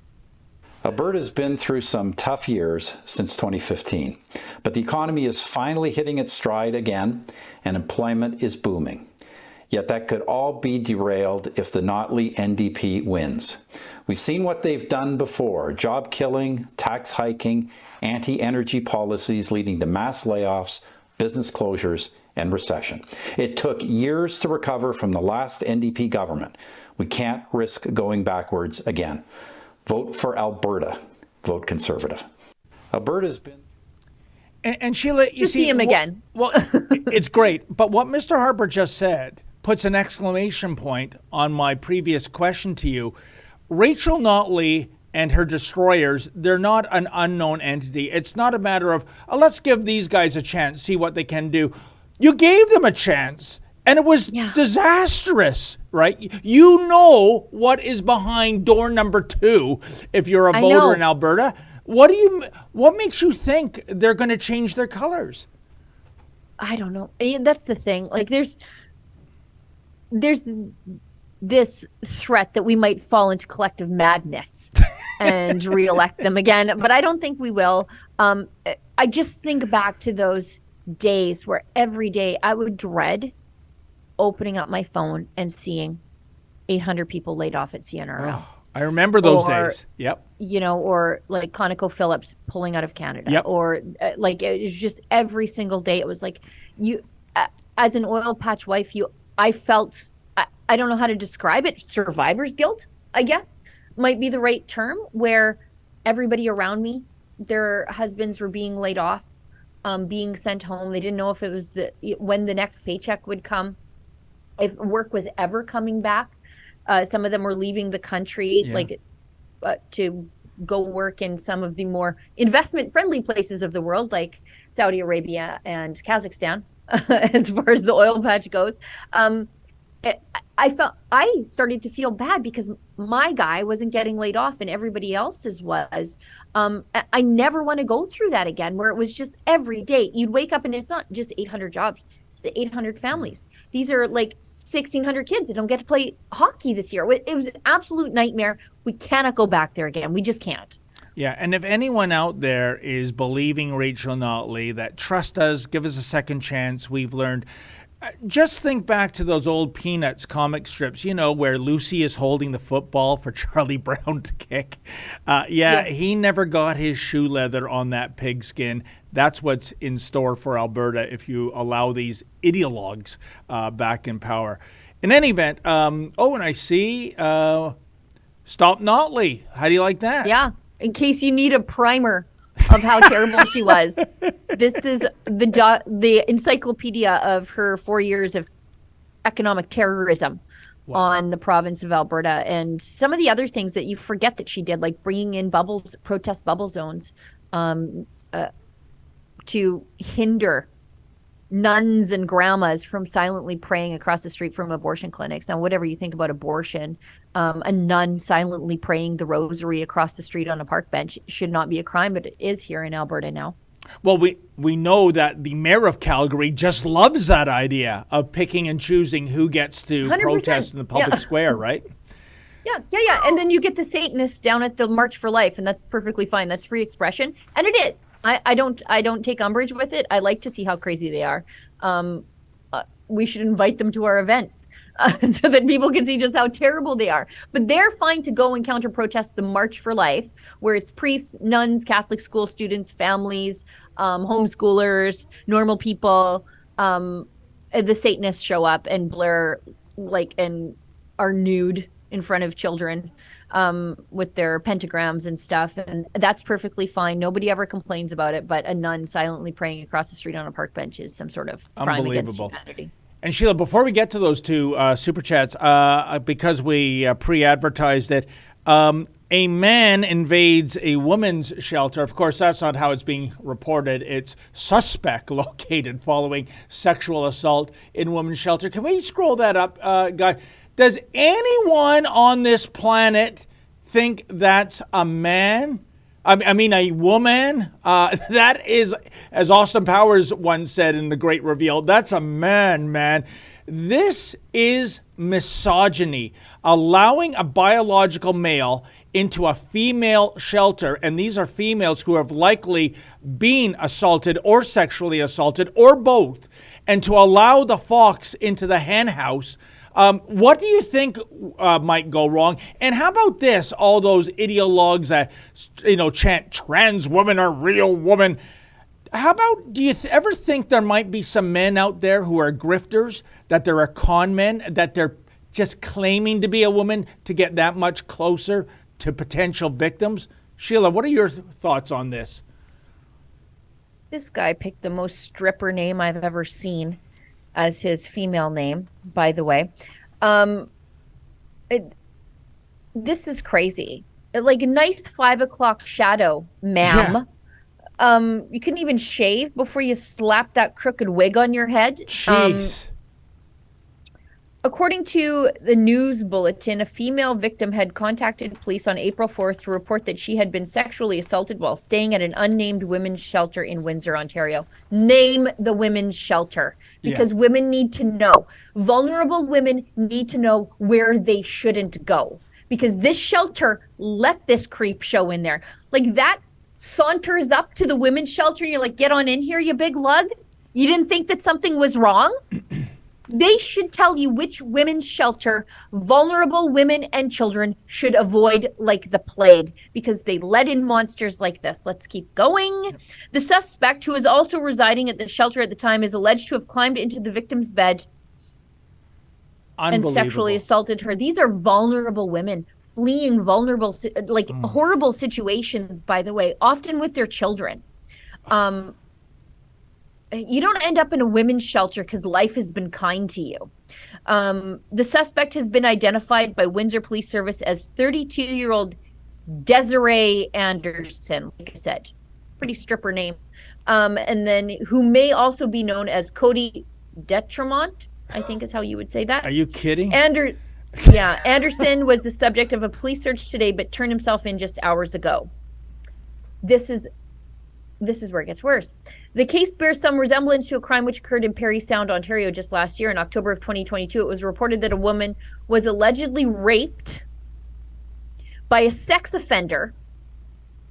Alberta's been through some tough years since 2015, but the economy is finally hitting its stride again and employment is booming. Yet that could all be derailed if the Notley NDP wins. We've seen what they've done before: job killing, tax hiking, anti-energy policies leading to mass layoffs, business closures, and recession. It took years to recover from the last NDP government. We can't risk going backwards again. Vote for Alberta. Vote Conservative. Alberta's been... And Sheila, you see him again. Well, it's great. But what Mr. Harper just said puts an exclamation point on my previous question to you. Rachel Notley and her destroyers, they're not an unknown entity. It's not a matter of, let's give these guys a chance, see what they can do. You gave them a chance. And it was disastrous, right? You know what is behind door number 2 if you're a voter in Alberta. What makes you think they're going to change their colors? I don't know. That's the thing. Like there's this threat that we might fall into collective madness and reelect them again, but I don't think we will. I just think back to those days where every day I would dread opening up my phone and seeing 800 people laid off at CNRL. Oh, I remember those days. Yep. You know, or like ConocoPhillips pulling out of Canada. Yep. Or like it was just every single day. It was like you, as an oil patch wife, I felt, I don't know how to describe it. Survivor's guilt, I guess, might be the right term, where everybody around me, their husbands were being laid off, being sent home. They didn't know if it was when the next paycheck would come, if work was ever coming back. Some of them were leaving the country, to go work in some of the more investment-friendly places of the world, like Saudi Arabia and Kazakhstan, as far as the oil patch goes. I started to feel bad because my guy wasn't getting laid off and everybody else's was. I never want to go through that again, where it was just every day you'd wake up and it's not just 800 jobs, it's 800 families. These are like 1,600 kids that don't get to play hockey this year. It was an absolute nightmare. We cannot go back there again. We just can't. Yeah, and if anyone out there is believing Rachel Notley that trust us, give us a second chance, we've learned. Just think back to those old Peanuts comic strips, you know, where Lucy is holding the football for Charlie Brown to kick. He never got his shoe leather on that pigskin. That's what's in store for Alberta if you allow these ideologues back in power. In any event, and I see Stop Notley. How do you like that? Yeah, in case you need a primer of how terrible she was. This is the encyclopedia of her 4 years of economic terrorism on the province of Alberta, and some of the other things that you forget that she did, like bringing in protest bubble zones to hinder nuns and grandmas from silently praying across the street from abortion clinics. Now, whatever you think about abortion, a nun silently praying the rosary across the street on a park bench should not be a crime, but it is here in Alberta now. Well, we know that the mayor of Calgary just loves that idea of picking and choosing who gets to 100%. protest in the public square, right? Yeah. And then you get the Satanists down at the March for Life, and that's perfectly fine. That's free expression, and it is. I don't take umbrage with it. I like to see how crazy they are. we should invite them to our events so that people can see just how terrible they are. But they're fine to go and counter protest the March for Life, where it's priests, nuns, Catholic school students, families, homeschoolers, normal people. The Satanists show up and blare and are nude in front of children with their pentagrams and stuff, and that's perfectly fine. Nobody ever complains about it, but a nun silently praying across the street on a park bench is some sort of crime against humanity. And Sheila, before we get to those two super chats, because we pre-advertised it, a man invades a woman's shelter. Of course, that's not how it's being reported. It's suspect located following sexual assault in women's shelter. Can we scroll that up, guy? Does anyone on this planet think that's a man? I mean, a woman? That is, as Austin Powers once said in The Great Reveal, that's a man. This is misogyny, allowing a biological male into a female shelter, and these are females who have likely been assaulted or sexually assaulted or both, and to allow the fox into the hen house. What do you think might go wrong? And how about this? All those ideologues that chant trans women are real women. How about, do you ever think there might be some men out there who are grifters, that there are con men, that they're just claiming to be a woman to get that much closer to potential victims? Sheila, what are your thoughts on this? This guy picked the most stripper name I've ever seen as his female name, by the way. This is crazy. Like a nice 5 o'clock shadow, ma'am. Yeah. You couldn't even shave before you slap that crooked wig on your head. Jeez. According to the news bulletin, a female victim had contacted police on April 4th to report that she had been sexually assaulted while staying at an unnamed women's shelter in Windsor, Ontario. Name the women's shelter, because women need to know. Vulnerable women need to know where they shouldn't go, because this shelter let this creep show in there. Like, that saunters up to the women's shelter and you're like, get on in here, you big lug. You didn't think that something was wrong? They should tell you which women's shelter vulnerable women and children should avoid like the plague, because they let in monsters like this. Let's keep going. The suspect, who is also residing at the shelter at the time, is alleged to have climbed into the victim's bed and sexually assaulted her. These are vulnerable women fleeing vulnerable, horrible situations, by the way, often with their children. You don't end up in a women's shelter because life has been kind to you. The suspect has been identified by Windsor Police Service as 32-year-old Desiree Anderson, like I said, pretty stripper name. And then who may also be known as Cody Detremont, I think is how you would say that. Are you kidding? Anderson was the subject of a police search today, but turned himself in just hours ago. This is where it gets worse. The case bears some resemblance to a crime which occurred in Parry Sound, Ontario just last year. In October of 2022, it was reported that a woman was allegedly raped by a sex offender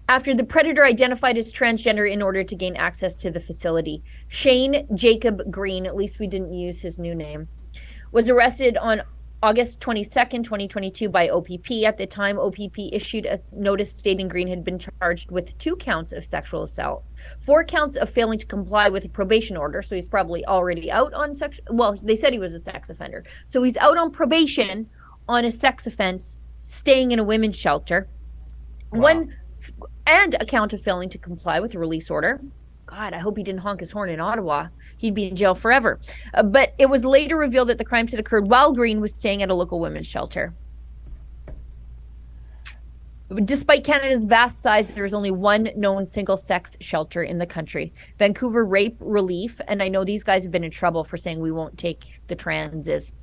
after the predator identified as transgender in order to gain access to the facility. Shane Jacob Green, at least we didn't use his new name, was arrested on August 22nd, 2022 by OPP. At the time, OPP issued a notice stating Green had been charged with 2 counts of sexual assault, 4 counts of failing to comply with a probation order. So he's probably already out on they said he was a sex offender. So he's out on probation on a sex offense, staying in a women's shelter. Wow. And a count of failing to comply with a release order. God, I hope he didn't honk his horn in Ottawa. He'd be in jail forever. But it was later revealed that the crimes had occurred while Green was staying at a local women's shelter. Despite Canada's vast size, there is only one known single-sex shelter in the country. Vancouver Rape Relief, and I know these guys have been in trouble for saying we won't take the transes.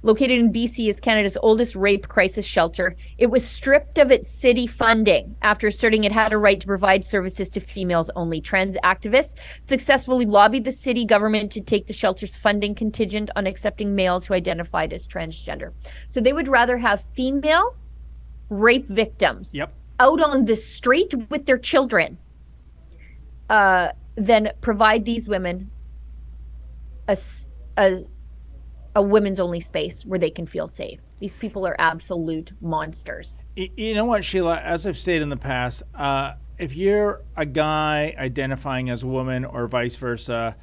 Located in BC, is Canada's oldest rape crisis shelter. It was stripped of its city funding after asserting it had a right to provide services to females only. Trans activists successfully lobbied the city government to take the shelter's funding contingent on accepting males who identified as transgender. So they would rather have female rape victims out on the street with their children than provide these women a a women's only space where they can feel safe. These people are absolute monsters. You know what, Sheila, as I've stated in the past, if you're a guy identifying as a woman or vice versa,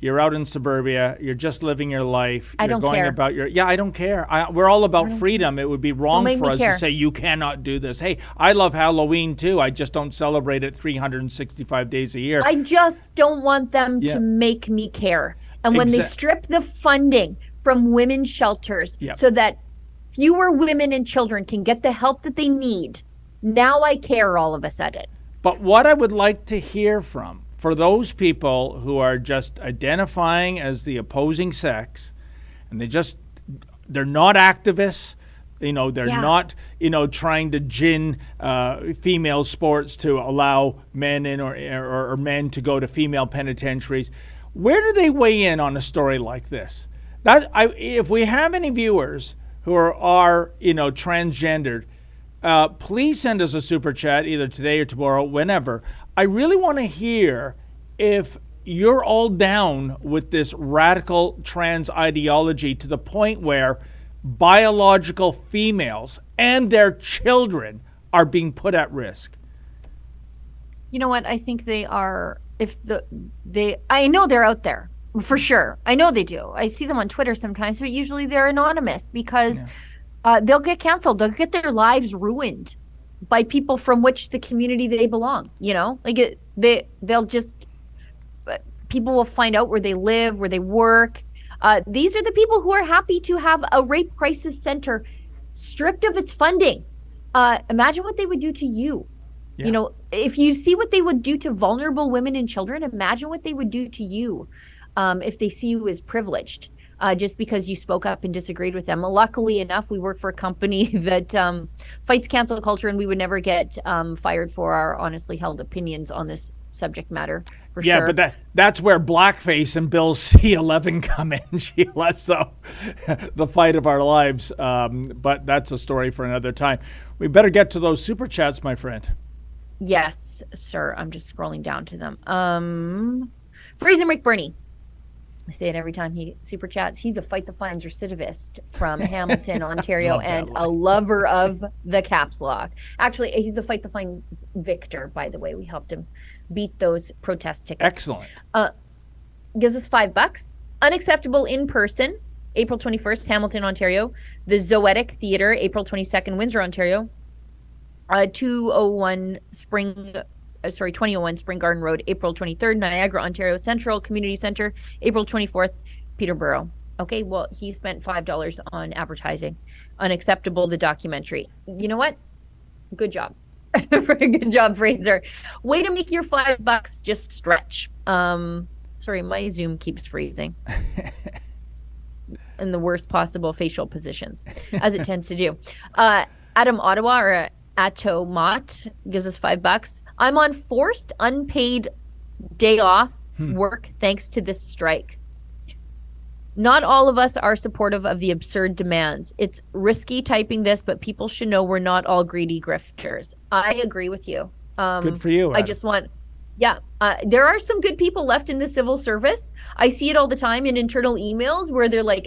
you're out in suburbia, you're just living your life, I you're don't going care. about your, I don't care. We're all about freedom. It would be wrong make for me us care. to say you cannot do this. Hey, I love Halloween too. I just don't celebrate it 365 days a year. I just don't want them Yeah. to make me care. And when they strip the funding from women's shelters so that fewer women and children can get the help that they need, now I care all of a sudden. But what I would like to hear from, for those people who are just identifying as the opposing sex, and they're not activists, they're not, trying to gin female sports to allow men in or men to go to female penitentiaries. Where do they weigh in on a story like this? If we have any viewers who are transgendered, please send us a super chat either today or tomorrow, whenever. I really want to hear if you're all down with this radical trans ideology to the point where biological females and their children are being put at risk. You know what? I think they are. I know they're out there for sure. I know they do. I see them on Twitter sometimes, but usually they're anonymous because they'll get canceled. They'll get their lives ruined by people from which the community they belong. People will find out where they live, where they work. These are the people who are happy to have a rape crisis center stripped of its funding. Imagine what they would do to you. Yeah. If you see what they would do to vulnerable women and children, imagine what they would do to you if they see you as privileged just because you spoke up and disagreed with them. Luckily enough, we work for a company that fights cancel culture, and we would never get fired for our honestly held opinions on this subject matter. For sure. Yeah, but that's where blackface and Bill C-11 come in, Sheila. So the fight of our lives. But that's a story for another time. We better get to those super chats, my friend. Yes, sir. I'm just scrolling down to them. Freeze Rick Bernie. I say it every time he super chats. He's a Fight the Fines recidivist from Hamilton, Ontario, and a lover of the caps lock. Actually, he's a Fight the Fines victor, by the way. We helped him beat those protest tickets. Excellent. Gives us $5. Unacceptable in person, April 21st, Hamilton, Ontario. The Zoetic Theatre, April 22nd, Windsor, Ontario. 2001 Spring Garden Road, April 23rd, Niagara, Ontario Central Community Center, April 24th, Peterborough. Okay, well, he spent $5 on advertising. Unacceptable, the documentary. You know what? Good job. Good job, Fraser. Way to make your $5 just stretch. Sorry, my Zoom keeps freezing. In the worst possible facial positions, as it tends to do. Adam Ottawa, or Atto Mott, gives us $5. I'm on forced unpaid day off work thanks to this strike. Not all of us are supportive of the absurd demands. It's risky typing this, but people should know we're not all greedy grifters. I agree with you. Good for you, Adam. I just want... there are some good people left in the civil service. I see it all the time in internal emails where they're like,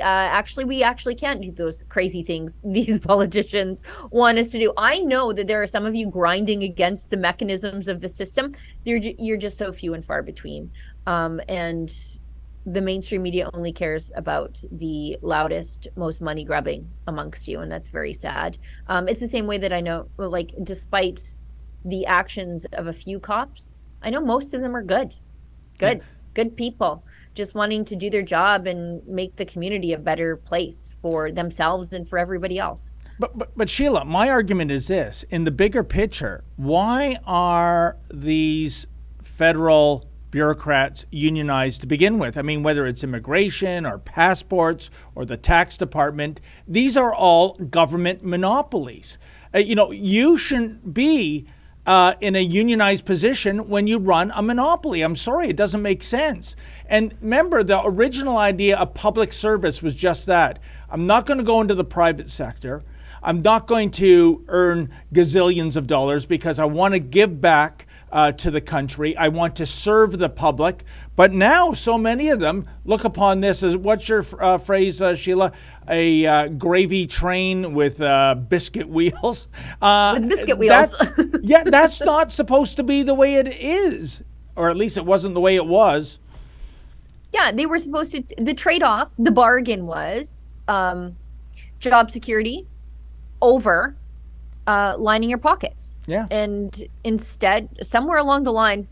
we actually can't do those crazy things these politicians want us to do. I know that there are some of you grinding against the mechanisms of the system. You're just so few and far between. And the mainstream media only cares about the loudest, most money grubbing amongst you. And that's very sad. It's the same way that I know, like, despite the actions of a few cops, I know most of them are good people, just wanting to do their job and make the community a better place for themselves and for everybody else. But Sheila, my argument is this: in the bigger picture, why are these federal bureaucrats unionized to begin with? I mean, whether it's immigration or passports or the tax department, these are all government monopolies. You shouldn't be in a unionized position when you run a monopoly. I'm sorry, it doesn't make sense. And remember, the original idea of public service was just that. I'm not going to go into the private sector. I'm not going to earn gazillions of dollars because I want to give back to the country. I want to serve the public. But now so many of them look upon this as, what's your phrase, Sheila? A gravy train with biscuit wheels. With biscuit wheels. Yeah, that's not supposed to be the way it is. Or at least it wasn't the way it was. Yeah, they were supposed to, the trade-off, the bargain was job security over lining your pockets. Yeah. And instead, somewhere along the line,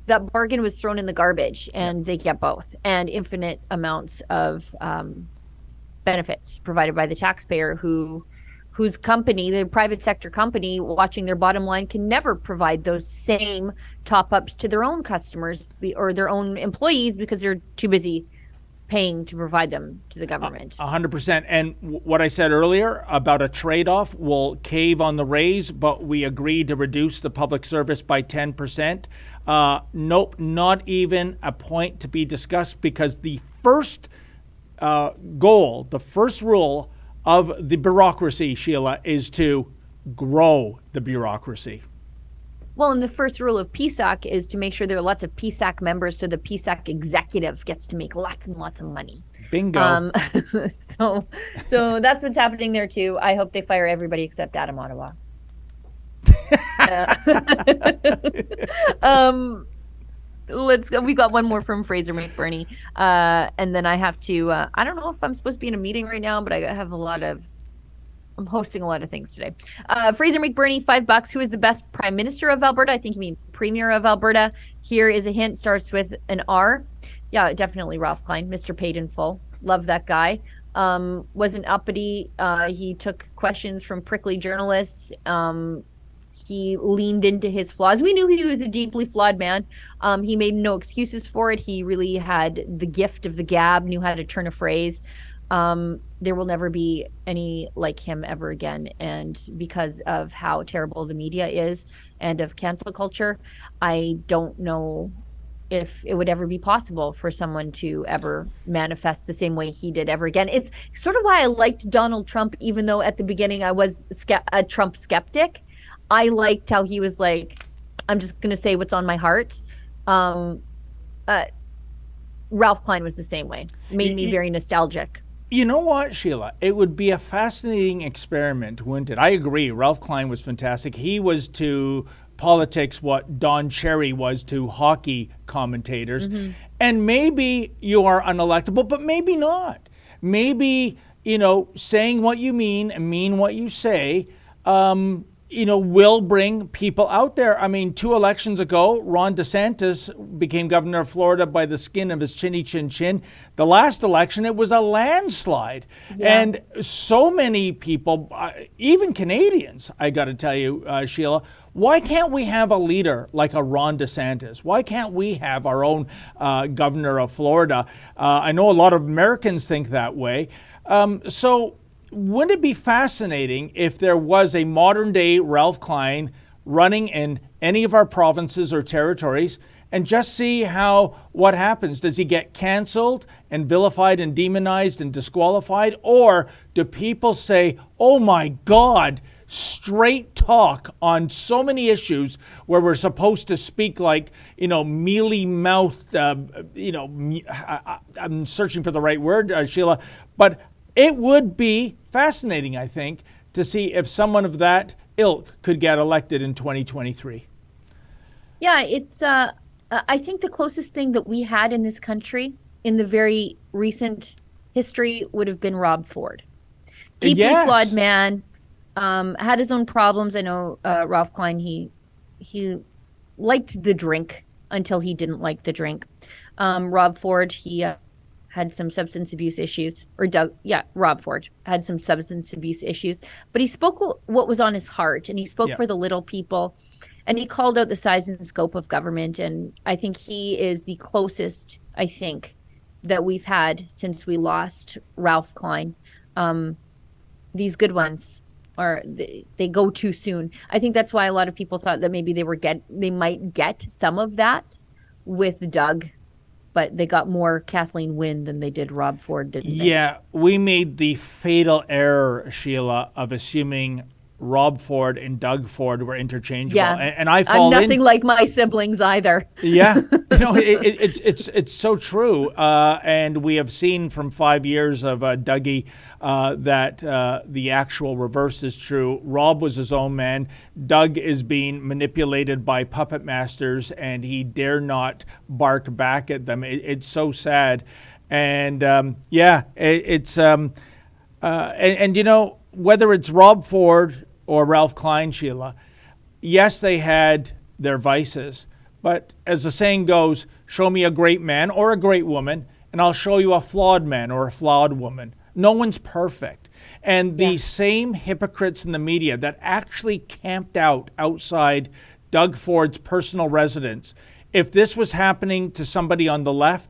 that bargain was thrown in the garbage, and they get both, and infinite amounts of benefits provided by the taxpayer, whose company, the private sector company, watching their bottom line, can never provide those same top-ups to their own customers or their own employees because they're too busy paying to provide them to the government. 100%. And what I said earlier about a trade-off, will cave on the raise, but we agreed to reduce the public service by 10%. Nope, not even a point to be discussed, because the first goal, the first rule of the bureaucracy, Sheila, is to grow the bureaucracy. Well, and the first rule of PSAC is to make sure there are lots of PSAC members, so the PSAC executive gets to make lots and lots of money. Bingo. So that's what's happening there too. I hope they fire everybody except Adam Ottawa. Let's go. We got one more from Fraser McBurney, and then I have to. I don't know if I'm supposed to be in a meeting right now, but I have I'm hosting a lot of things today. Fraser McBurney, $5. Who is the best Prime Minister of Alberta? I think you mean Premier of Alberta. Here is a hint. Starts with an R. Yeah, definitely Ralph Klein, Mr. Paid in Full. Love that guy. Wasn't uppity. He took questions from prickly journalists. He leaned into his flaws. We knew he was a deeply flawed man. He made no excuses for it. He really had the gift of the gab, knew how to turn a phrase. There will never be any like him ever again. And because of how terrible the media is and of cancel culture, I don't know if it would ever be possible for someone to ever manifest the same way he did ever again. It's sort of why I liked Donald Trump, even though at the beginning I was a Trump skeptic. I liked how he was like, I'm just going to say what's on my heart. Ralph Klein was the same way. Made me very nostalgic. You know what, Sheila? It would be a fascinating experiment, wouldn't it? I agree. Ralph Klein was fantastic. He was to politics what Don Cherry was to hockey commentators. Mm-hmm. And maybe you are unelectable, but maybe not. Maybe, saying what you mean and mean what you say, will bring people out there. I mean, 2 elections ago, Ron DeSantis became governor of Florida by the skin of his chinny chin chin. The last election, it was a landslide. Yeah. And so many people, even Canadians, I got to tell you, Sheila, why can't we have a leader like a Ron DeSantis? Why can't we have our own governor of Florida? I know a lot of Americans think that way. So wouldn't it be fascinating if there was a modern day Ralph Klein running in any of our provinces or territories, and just see what happens? Does he get canceled and vilified and demonized and disqualified? Or do people say, oh my God, straight talk on so many issues where we're supposed to speak like, mealy-mouthed, I'm searching for the right word, Sheila, but it would be fascinating, I think, to see if someone of that ilk could get elected in 2023. Yeah, it's, I think the closest thing that we had in this country in the very recent history would have been Rob Ford. Deeply flawed man, had his own problems. I know Ralph Klein, he liked the drink until he didn't like the drink. Rob Ford, he had some substance abuse issues, Rob Ford had some substance abuse issues, but he spoke what was on his heart, and he spoke for the little people, and he called out the size and scope of government. And I think he is the closest, I think, that we've had since we lost Ralph Klein. These good ones they go too soon. I think that's why a lot of people thought that maybe they might get some of that with Doug, but they got more Kathleen Wynne than they did Rob Ford, didn't they? Yeah, we made the fatal error, Sheila, of assuming Rob Ford and Doug Ford were interchangeable. Yeah. And I I'm fall nothing like my siblings either. Yeah, it's so true. And we have seen from 5 years of Dougie that the actual reverse is true. Rob was his own man. Doug is being manipulated by puppet masters, and he dare not bark back at them. It's so sad. And whether it's Rob Ford or Ralph Klein, Sheila, yes, they had their vices, but as the saying goes, show me a great man or a great woman, and I'll show you a flawed man or a flawed woman. No one's perfect. And the same hypocrites in the media that actually camped outside Doug Ford's personal residence, if this was happening to somebody on the left,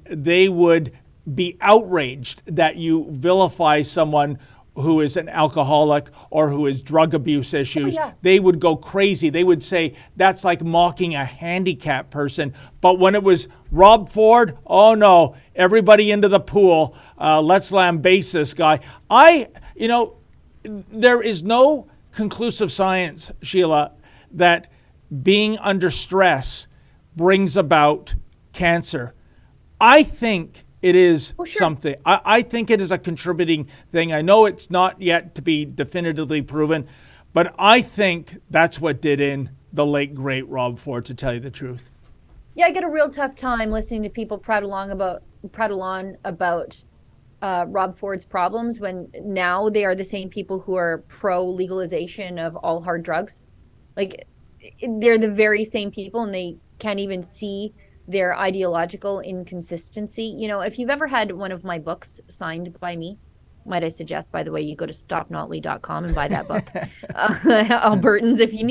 they would be outraged that you vilify someone who is an alcoholic or who has drug abuse issues. They would go crazy. They would say that's like mocking a handicapped person. But when it was Rob Ford, oh no, everybody into the pool. Let's lambaste this guy. There is no conclusive science, Sheila, that being under stress brings about cancer. I think it is something. I think it is a contributing thing. I know it's not yet to be definitively proven, but I think that's what did in the late, great Rob Ford, to tell you the truth. Yeah, I get a real tough time listening to people prattle on about Rob Ford's problems when now they are the same people who are pro-legalization of all hard drugs. Like, they're the very same people, and they can't even see their ideological inconsistency. If you've ever had one of my books signed by me, might I suggest, by the way, you go to stopnotley.com and buy that book. Albertans, if you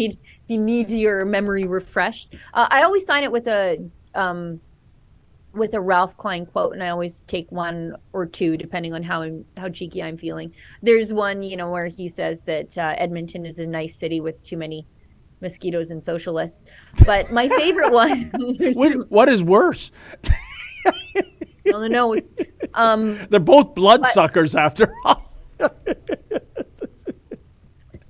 need your memory refreshed. I always sign it with a Ralph Klein quote, and I always take one or two depending on how cheeky I'm feeling. There's one, where he says that Edmonton is a nice city with too many mosquitoes and socialists. But my favorite one. What is worse? On the nose. They're both bloodsuckers after all.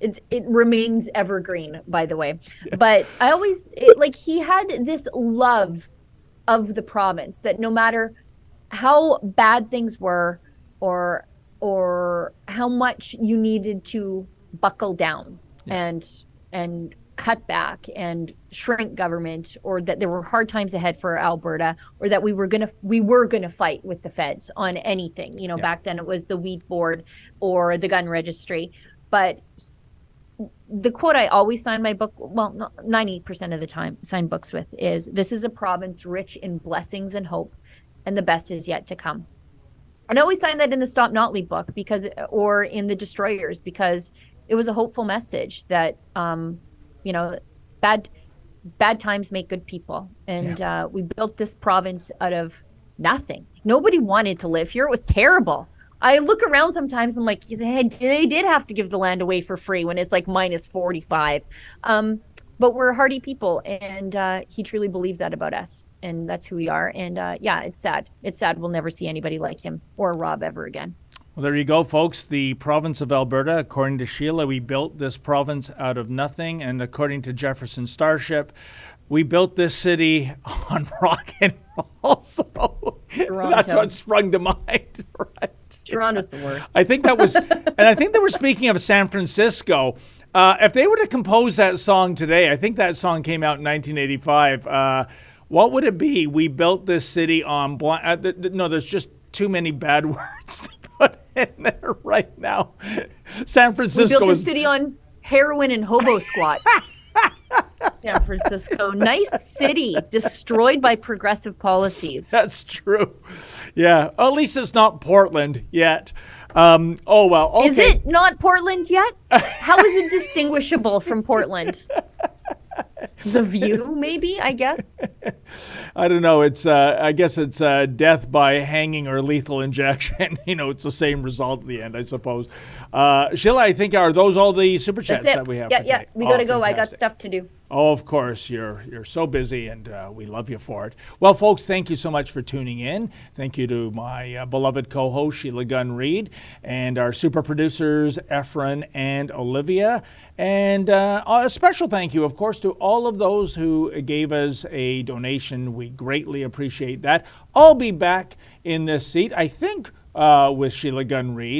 It remains evergreen, by the way. But I always he had this love of the province that no matter how bad things were or how much you needed to buckle down and cut back and shrink government, or that there were hard times ahead for Alberta, or that we were gonna fight with the feds on anything. Back then it was the weed board or the gun registry. But the quote I always sign my book, 90% of the time sign books with, is, "This is a province rich in blessings and hope, and the best is yet to come." And I always sign that in the Stop Notley book or in the Destroyers, because it was a hopeful message that bad times make good people. And we built this province out of nothing. Nobody wanted to live here. It was terrible. I look around sometimes, I'm like, they did have to give the land away for free when it's like minus 45. But we're hardy people, and he truly believed that about us, and that's who we are. And it's sad. It's sad we'll never see anybody like him or Rob ever again. Well, there you go, folks. The province of Alberta, according to Sheila, we built this province out of nothing. And according to Jefferson Starship, we built this city on rock and roll. So that's what sprung to mind, right? Toronto's the worst. I think that was, and I think they were speaking of San Francisco. If they were to compose that song today, I think that song came out in 1985. What would it be? We built this city on no, there's just too many bad words to put in there right now. San Francisco. We built the city on heroin and hobo squats. San Francisco, nice city, destroyed by progressive policies. That's true. Yeah, at least it's not Portland yet. Oh well. Okay. Is it not Portland yet? How is it distinguishable from Portland? The View, maybe, I guess. I don't know. It's I guess it's death by hanging or lethal injection. It's the same result at the end, I suppose. Sheila, I think are those all the super chats That's it. that we have? Yeah, we gotta go. I got stuff to do. Oh, of course. You're so busy, and we love you for it. Well, folks, thank you so much for tuning in. Thank you to my beloved co-host, Sheila Gunn Reid, and our super producers, Efren and Olivia. And a special thank you, of course, to all of those who gave us a donation. We greatly appreciate that. I'll be back in this seat, I think, with Sheila Gunn Reid.